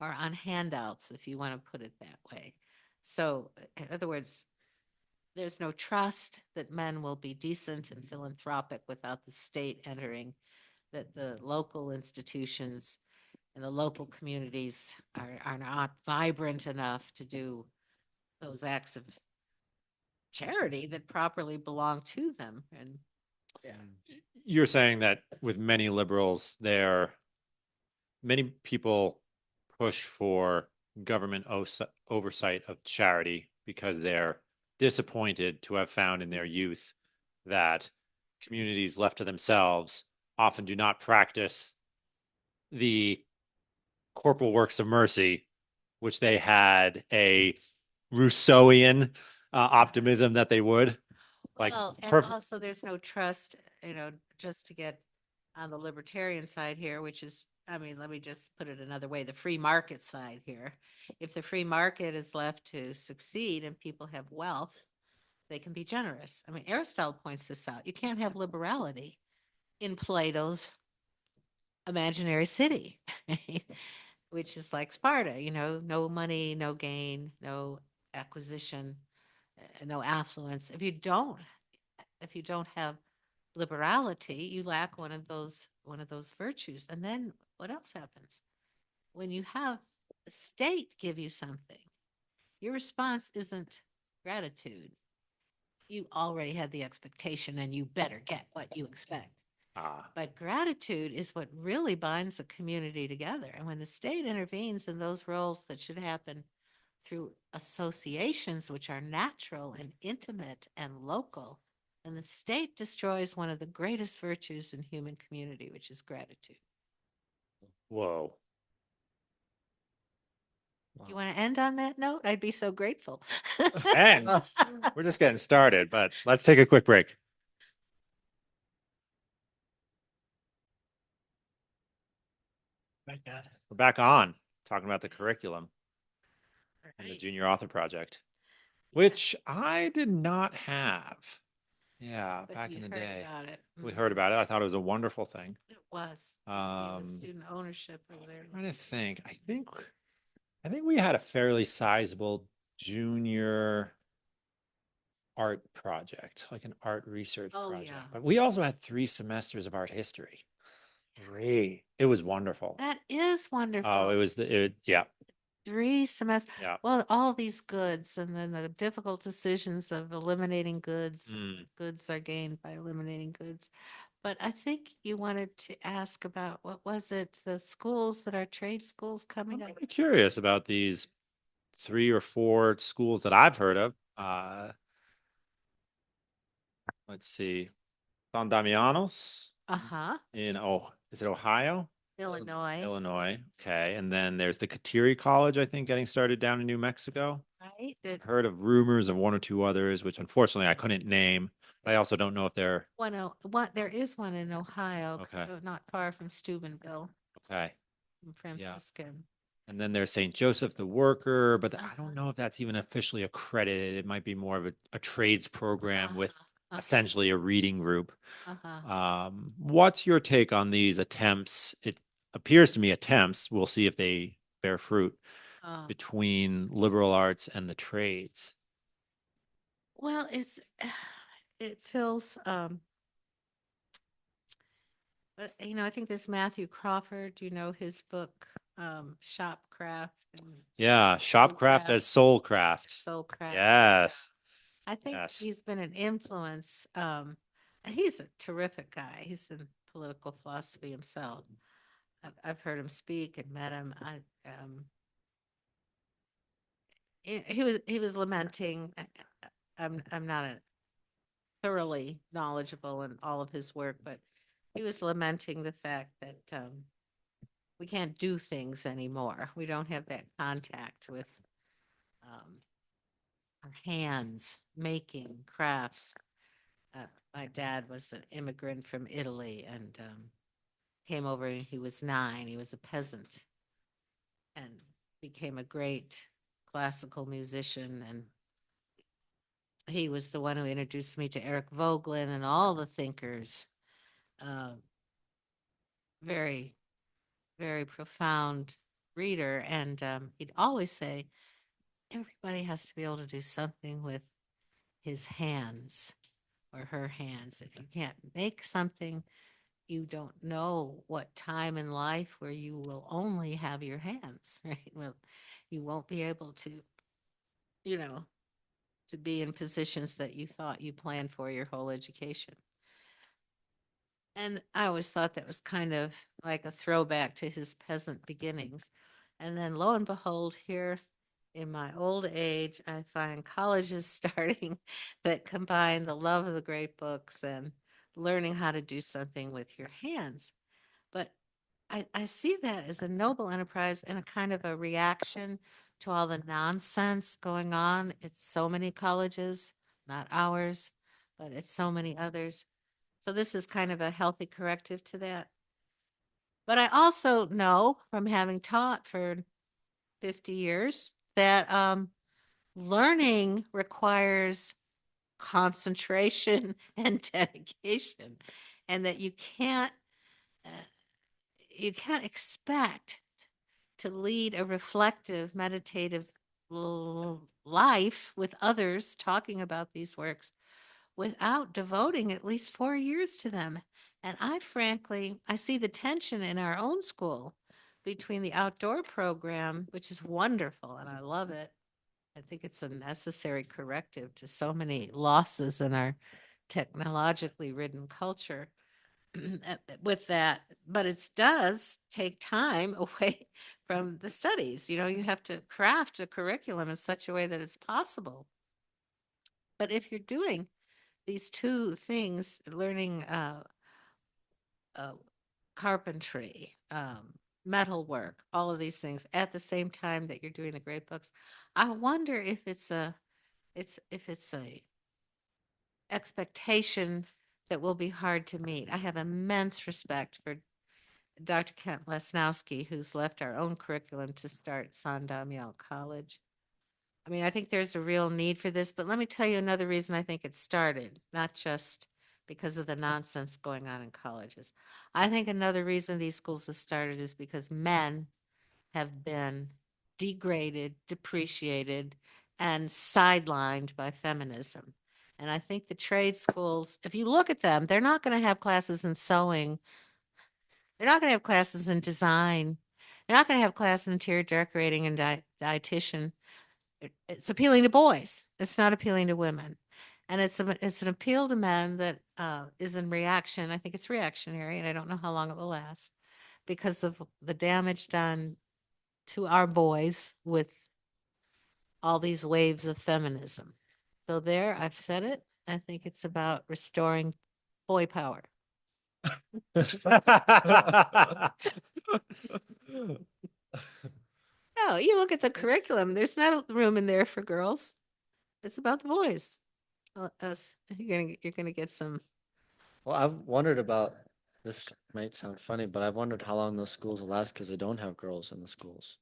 or on handouts, if you want to put it that way. So, in other words, there's no trust that men will be decent and philanthropic without the state entering, that the local institutions and the local communities are not vibrant enough to do those acts of charity that properly belong to them. And You're saying that with many liberals, many people push for government oversight of charity because they're disappointed to have found in their youth that communities left to themselves often do not practice the corporal works of mercy, which they had a Rousseauian optimism that they would. Like, well, and perfect. also there's no trust, just to get on the libertarian side here, which is, I mean, let me just put it another way, the free market side here. If the free market is left to succeed and people have wealth, they can be generous. I mean, Aristotle points this out. You can't have liberality in Plato's imaginary city, which is like Sparta, no money, no gain, no acquisition, no affluence. If you don't have liberality, you lack one of those virtues. And then what else happens? When you have the state give you something, your response isn't gratitude. You already had the expectation and you better get what you expect. Ah, But gratitude is what really binds a community together. And when the state intervenes in those roles that should happen through associations, which are natural and intimate and local, and the state destroys one of the greatest virtues in human community, which is gratitude. whoa. Do you want to end on that note? I'd be so grateful. And we're just getting started, but let's take a quick break. We're back on talking about the curriculum and the Right. Junior Author Project, Yeah, which I did not have. Yeah, but back you in the heard day. about it. We heard about it. I thought it was a wonderful thing. It was. You have a Um, student ownership over there. trying to think. I think we had a fairly sizable junior art project, like an art research Oh, project. yeah. But we also had 3 semesters of art history. Great. It was wonderful. That is Oh, wonderful. yeah, 3 semesters. yeah. Well, all these goods and then the difficult decisions of eliminating goods. Mm. Goods are gained by eliminating goods. But I think you wanted to ask about what was it, the schools that are trade schools I'm coming up? really curious about these 3 or 4 schools that I've heard of. Let's see. San Damianos Uh-huh. is it Ohio? Illinois, Illinois. Okay. And then there's the Kateri College, I think, getting started down in New Mexico. right? That Heard of rumors of 1 or 2 others, which unfortunately I couldn't name. But I also don't know if they're there is one in Ohio, okay. not far from Steubenville, Okay. in Yeah. Franciscan. And then there's St. Joseph the Worker, but I Uh-huh. don't know if that's even officially accredited. It might be more of a trades program with Uh-huh. essentially a reading group. Uh-huh. What's your take on these attempts? It appears to me attempts, we'll see if they bear fruit, Uh, between liberal arts and the trades. well, it feels but I think this Matthew Crawford, do you know his book, Shopcraft and Yeah, Shopcraft as Soulcraft. Soulcraft? Yes. I think Yes. he's been an influence. And he's a terrific guy. He's in political philosophy himself. I've heard him speak and met him. He was lamenting. I'm not thoroughly knowledgeable in all of his work, but he was lamenting the fact that we can't do things anymore. We don't have that contact with um, our hands making crafts. My dad was an immigrant from Italy and came over when he was 9. He was a peasant and became a great classical musician. And he was the one who introduced me to Eric Voegelin and all the thinkers. Uh, very, very profound reader. And he'd always say, everybody has to be able to do something with his hands or her hands. If you can't make something, you don't know what time in life where you will only have your hands, right? Well, you won't be able you know, to be in positions that you thought you planned for your whole education. And I always thought that was kind of like a throwback to his peasant beginnings. And then lo and behold, here in my old age, I find colleges starting that combine the love of the great books and learning how to do something with your hands. But I see that as a noble enterprise and a kind of a reaction to all the nonsense going on. It's so many colleges, not ours, but it's so many others. So this is kind of a healthy corrective to that. But I also know from having taught for 50 years that learning requires concentration and dedication, and that you can't, uh, you can't expect to lead a reflective, meditative life with others talking about these works without devoting at least 4 years to them. And I frankly, I see the tension in our own school between the outdoor program, which is wonderful and I love it. I think it's a necessary corrective to so many losses in our technologically ridden culture with that, but it does take time away from the studies. You know, you have to craft a curriculum in such a way that it's possible. But if you're doing these two things, learning uh, carpentry, metal work, all of these things at the same time that you're doing the great books, I wonder if it's a expectation that will be hard to meet. I have immense respect for Dr. Kent Lesnowski, who's left our own curriculum to start San Damiel College. I mean, I think there's a real need for this, but let me tell you another reason I think it started, not just because of the nonsense going on in colleges. I think another reason these schools have started is because men have been degraded, depreciated, and sidelined by feminism. And I think the trade schools, if you look at them, they're not going to have classes in sewing. They're not going to have classes in design. They're not going to have classes in interior decorating and dietitian. It's appealing to boys. It's not appealing to women. And it's an appeal to men that is in reaction. I think it's reactionary, and I don't know how long it will last because of the damage done to our boys with all these waves of feminism. So there, I've said it. I think it's about restoring boy power. No, you look at the curriculum. There's not a room in there for girls. It's about the boys. Us, you're gonna get some. Well, I've wondered about this. Might sound funny, but I've wondered how long those schools will last because they don't have girls in the schools.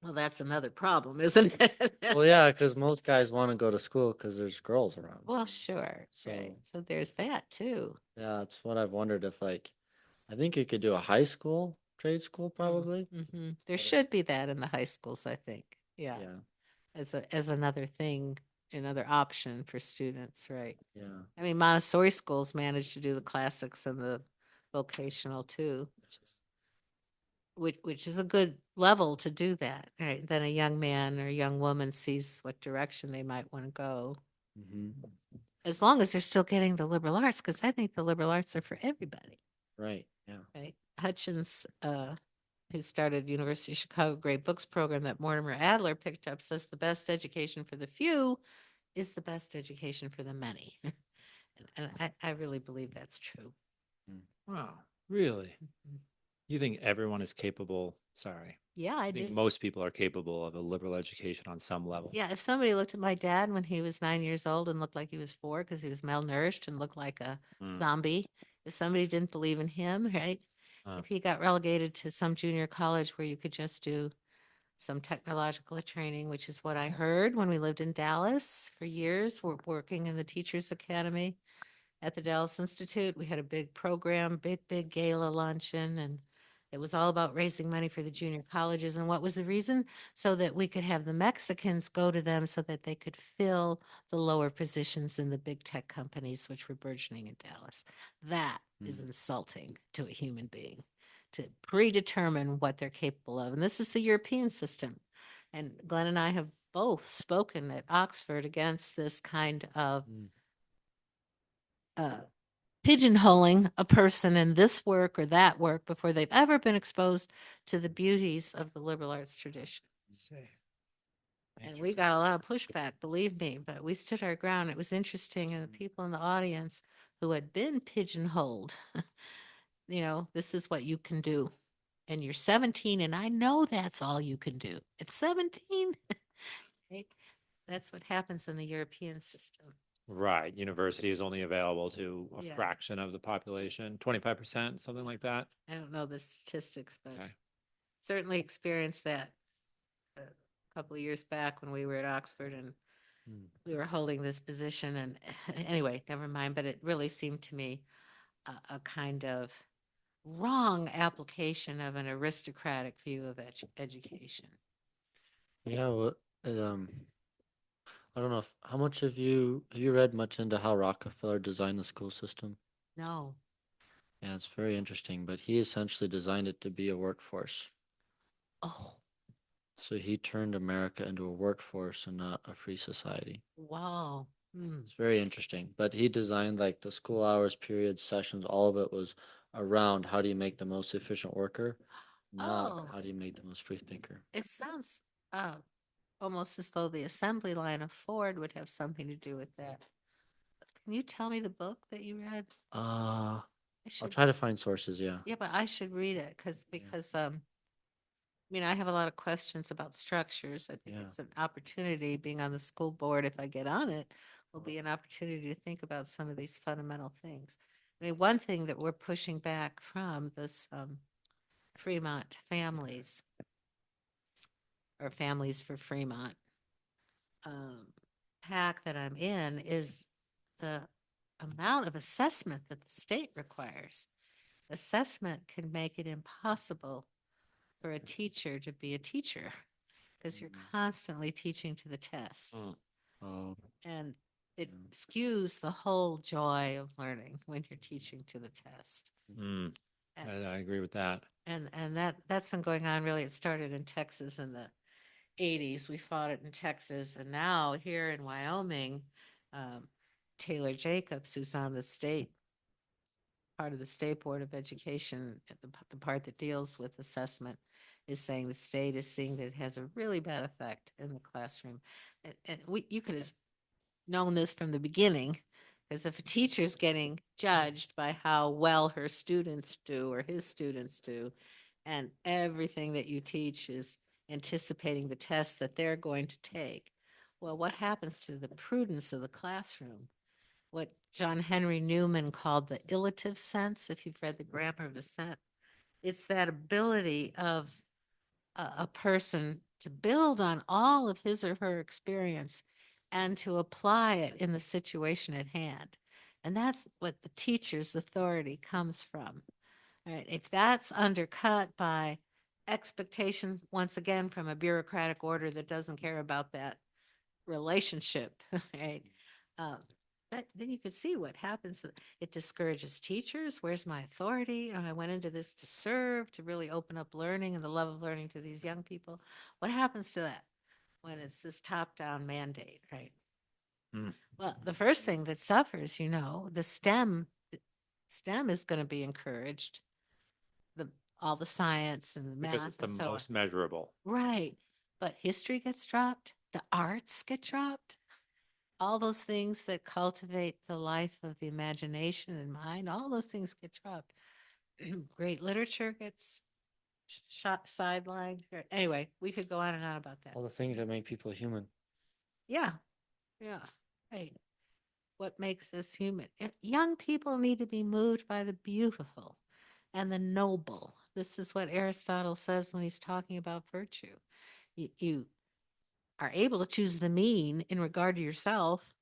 Well, that's another problem, isn't it? Well, yeah, because most guys want to go to school because there's girls around. Well, sure. Right. So there's that too. Yeah, that's what I've wondered if I think you could do a high school trade school probably. Mm-hmm. But There it- should be that in the high schools, I think. Yeah. Yeah, As another thing, another option for students, right? yeah. I mean, Montessori schools manage to do the classics and the vocational too, which is a good level to do that, right? Then a young man or a young woman sees what direction they might want to go, Hmm. as long as they're still getting the liberal arts, because I think the liberal arts are for everybody, Right. Yeah. right? Hutchins, who started University of Chicago Great Books program that Mortimer Adler picked up, says the best education for the few is the best education for the many. And I really believe that's true. Wow, really? Mhm. You think everyone is capable? Sorry. Yeah, I I think do. most people are capable of a liberal education on some level. Yeah, if somebody looked at my dad when he was 9 years old and looked like he was four because he was malnourished and looked like a Mm. zombie, if somebody didn't believe in him, right? If he got relegated to some junior college where you could just do some technological training, which is what I heard when we lived in Dallas for years, we're working in the Teachers Academy at the Dallas Institute. We had a big program, big gala luncheon, and it was all about raising money for the junior colleges. And what was the reason? So that we could have the Mexicans go to them so that they could fill the lower positions in the big tech companies, which were burgeoning in Dallas. That is insulting to a human being to predetermine what they're capable of. And this is the European system. And Glenn and I have both spoken at Oxford against this kind of uh, pigeonholing a person in this work or that work before they've ever been exposed to the beauties of the liberal arts tradition. See. And we got a lot of pushback, believe me, but we stood our ground. It was interesting. And the people in the audience who had been pigeonholed, this is what you can do. And you're 17, and I know that's all you can do. At 17, right? That's what happens in the European system. Right. University is only available to a Yeah. fraction of the population, 25%, something like that. I don't know the statistics, but Okay. certainly experienced that a couple of years back when we were at Oxford and we were holding this position. And anyway, never mind. But it really seemed to me a kind of wrong application of an aristocratic view of education. Yeah, well, it, I don't know if, how much have you read much into how Rockefeller designed the school system? No. Yeah, it's very interesting, but he essentially designed it to be a workforce. Oh, So he turned America into a workforce and not a free society. wow. Hmm. It's very interesting. But he designed like the school hours, periods, sessions, all of it was around how do you make the most efficient worker, not Oh, how do you make the most free thinker. it sounds uh, almost as though the assembly line of Ford would have something to do with that. Can you tell me the book that you read? Uh, I I'll should, try to find sources, yeah. yeah, but I should read it Yeah. because I mean, I have a lot of questions about structures. I think Yeah. it's an opportunity being on the school board. If I get on it, will be an opportunity to think about some of these fundamental things. I mean, one thing that we're pushing back from this Fremont families or families for Fremont um, pack that I'm in is the amount of assessment that the state requires. Assessment can make it impossible for a teacher to be a teacher because you're Mm. constantly teaching to the test. Mm. Oh, And it yeah. skews the whole joy of learning when you're teaching to the test. Mm. And I agree with that. that's been going on really. It started in Texas in the 80s. We fought it in Texas. And now here in Wyoming, um, Taylor Jacobs, who's on the state part of the State Board of Education, the part that deals with assessment, is saying the state is seeing that it has a really bad effect in the classroom. And you could have known this from the beginning, because if a teacher's getting judged by how well her students do or his students do, and everything that you teach is anticipating the test that they're going to take, well, what happens to the prudence of the classroom? What John Henry Newman called the illative sense, if you've read the grammar of assent, it's that ability of a person to build on all of his or her experience and to apply it in the situation at hand. And that's what the teacher's authority comes from. Right? If that's undercut by expectations, once again, from a bureaucratic order that doesn't care about that relationship, right? Um, then you could see what happens. It discourages teachers. Where's my authority? I went into this to serve, to really open up learning and the love of learning to these young people. What happens to that when it's this top-down mandate, right? Mm. Well, the first thing that suffers, the STEM is going to be encouraged. The all the science and the Because it's math the and so on. most measurable. Right. But history gets dropped. The arts get dropped. All those things that cultivate the life of the imagination and mind, all those things get dropped. Great literature gets shot sidelined. Anyway, we could go on and on about that. All the things that make people human. Yeah, yeah, right. What makes us human? And young people need to be moved by the beautiful and the noble. This is what Aristotle says when he's talking about virtue. You are able to choose the mean in regard to yourself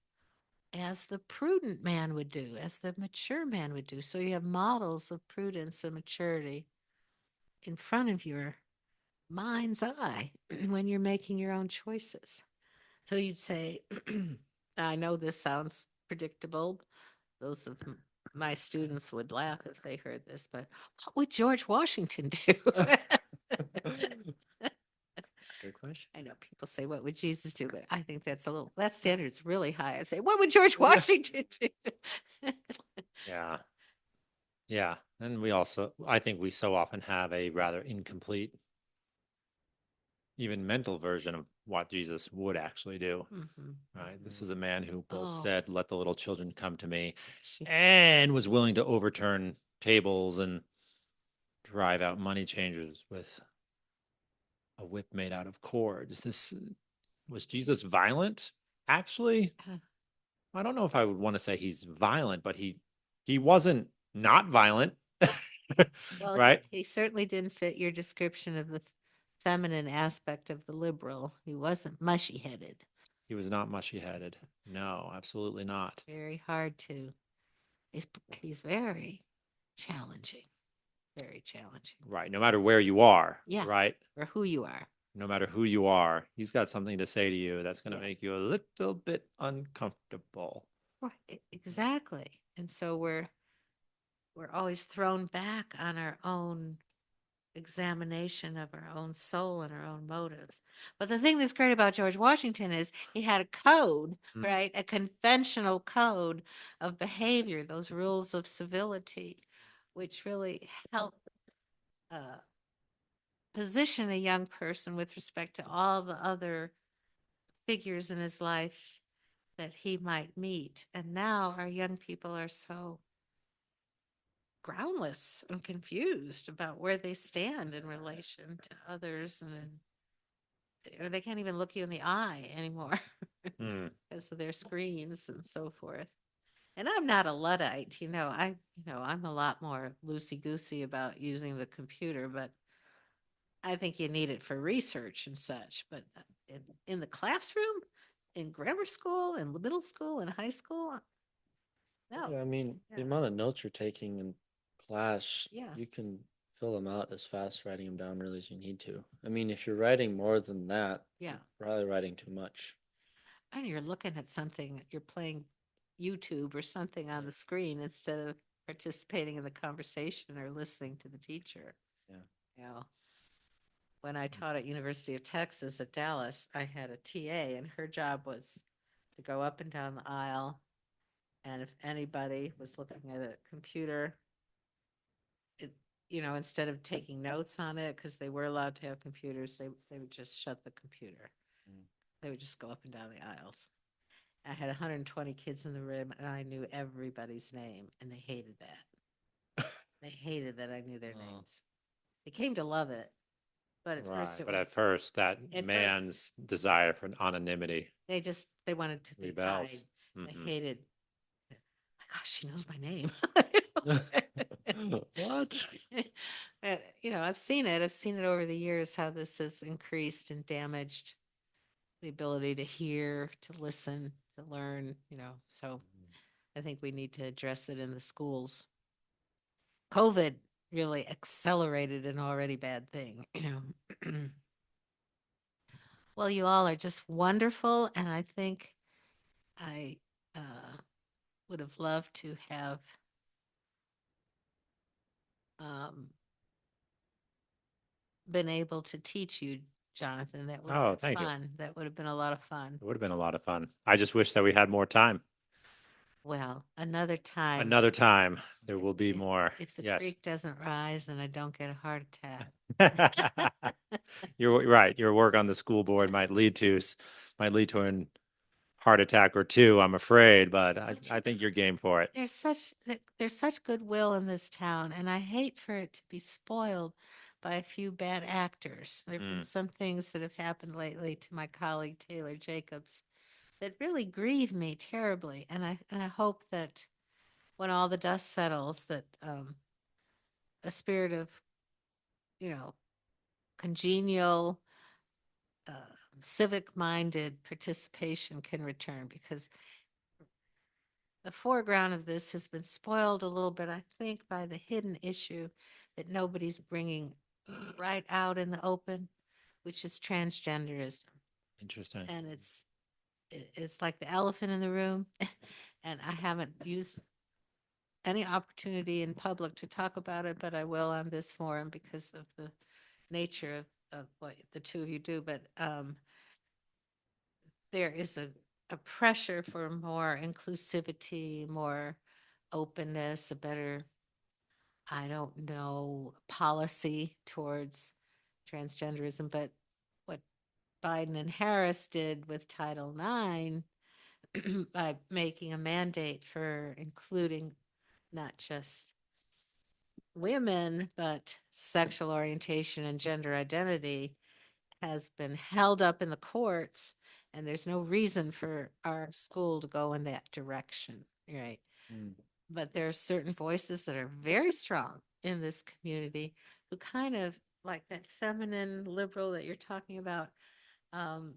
as the prudent man would do, as the mature man would do. So you have models of prudence and maturity in front of your mind's eye when you're making your own choices. So you'd say, I know this sounds predictable. Those of my students would laugh if they heard this, but what would George Washington do? Good question. I know people say, what would Jesus do? But I think that standard's really high. I say, what would George Washington do? Yeah. Yeah. And I think we so often have a rather incomplete, even mental version of what Jesus would actually do. Mhm. Right. This is a man who both Oh, said, "Let the little children come to me," and was willing to overturn tables and drive out money changers with a whip made out of cords. This was Jesus violent? Actually, I don't know if I would want to say he's violent, but he wasn't not violent. well, Right? he certainly didn't fit your description of the feminine aspect of the liberal. He wasn't mushy headed. He was not mushy headed. No, absolutely not. Very hard to. He's he's very challenging. very challenging. Right. No matter where you are. Yeah. Right. Or who you are. No matter who you are, he's got something to say to you that's going to Yeah. make you a little bit uncomfortable. Right, exactly. And so we're always thrown back on our own examination of our own soul and our own motives. But the thing that's great about George Washington is he had a code, Mm. right? A conventional code of behavior, those rules of civility, which really help uh, position a young person with respect to all the other figures in his life that he might meet. And now our young people are so groundless and confused about where they stand in relation to others, or they can't even look you in the eye anymore Mm. because of their screens and so forth. And I'm not a Luddite, I'm a lot more loosey goosey about using the computer, but I think you need it for research and such. But in the classroom, in grammar school, in middle school, and high school, no. Yeah, I mean, the Yeah. amount of notes you're taking in class, Yeah. you can fill them out as fast writing them down really as you need to. I mean, if you're writing more than that, Yeah. you're probably writing too much. And you're looking at something, you're playing YouTube or something on the screen instead of participating in the conversation or listening to the teacher. Yeah. You know, when I taught at University of Texas at Dallas, I had a TA and her job was to go up and down the aisle. And if anybody was looking at a computer, it, instead of taking notes on it, because they were allowed to have computers, they would just shut the computer. Mm. They would just go up and down the aisles. I had 120 kids in the room, and I knew everybody's name, and they hated that. They hated that I knew their Oh. names. They came to love it, but at Right. first it But at was first, that at man's desire for anonymity they wanted to be hide. rebels. They Mhm. hated. My gosh, she knows my name. What? I've seen it. I've seen it over the years how this has increased and damaged the ability to hear, to listen, to learn. So I think we need to address it in the schools. COVID really accelerated an already bad thing. Well, you all are just wonderful, and I think I would have loved to have um, been able to teach you, Jonathan. That would have Oh, been thank you. fun. That would have been a lot of fun. It would have been a lot of fun. I just wish that we had more time. Well, another time, Another time, there if, will be if, more. if the Yes. creek doesn't rise and I don't get a heart attack. You're right. Your work on the school board might lead to an heart attack or two, I'm afraid, but I think you're game for it. There's such goodwill in this town, and I hate for it to be spoiled by a few bad actors. There have been Mm. some things that have happened lately to my colleague Taylor Jacobs that really grieve me terribly, and I hope that when all the dust settles, that a spirit of you know congenial, uh, civic-minded participation can return, because the foreground of this has been spoiled a little bit, I think, by the hidden issue that nobody's bringing right out in the open, which is transgenderism. Interesting. And it's like the elephant in the room, and I haven't used any opportunity in public to talk about it, but I will on this forum because of the nature of what the two of you do. But there is a pressure for more inclusivity, more openness, a better, I don't know, policy towards transgenderism. But what Biden and Harris did with Title IX by making a mandate for including not just women, but sexual orientation and gender identity has been held up in the courts, and there's no reason for our school to go in that direction, right? Mm. But there are certain voices that are very strong in this community who kind of, like that feminine liberal that you're talking about, um,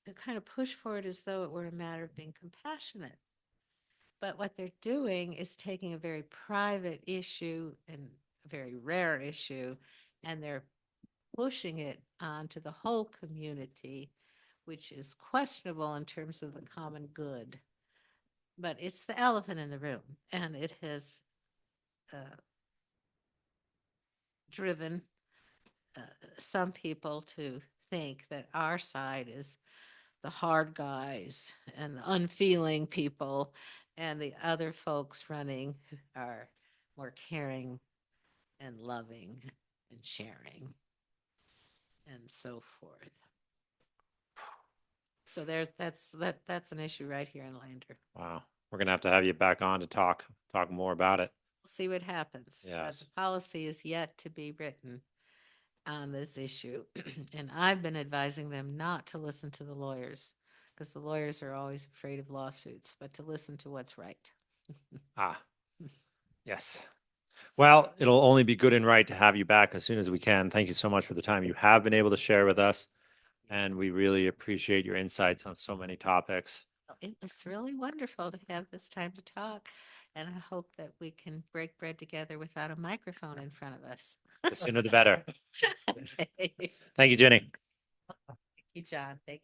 who kind of push for it as though it were a matter of being compassionate. But what they're doing is taking a very private issue and a very rare issue, and they're pushing it onto the whole community, which is questionable in terms of the common good. But it's the elephant in the room, and it has driven some people to think that our side is the hard guys and the unfeeling people, and the other folks running are more caring and loving and sharing and so forth. So that's an issue right here in Lander. Wow. We're gonna have you back on to talk more about it. We'll see what happens. But Yes. the policy is yet to be written on this issue. And I've been advising them not to listen to the lawyers, because the lawyers are always afraid of lawsuits, but to listen to what's right. Ah, yes. Well, it'll only be good and right to have you back as soon as we can. Thank you so much for the time you have been able to share with us. And we really appreciate your insights on so many topics. It was really wonderful to have this time to talk. And I hope that we can break bread together without a microphone in front of us. The sooner the better. Okay. Thank you, Jenny. Thank you, John. Thank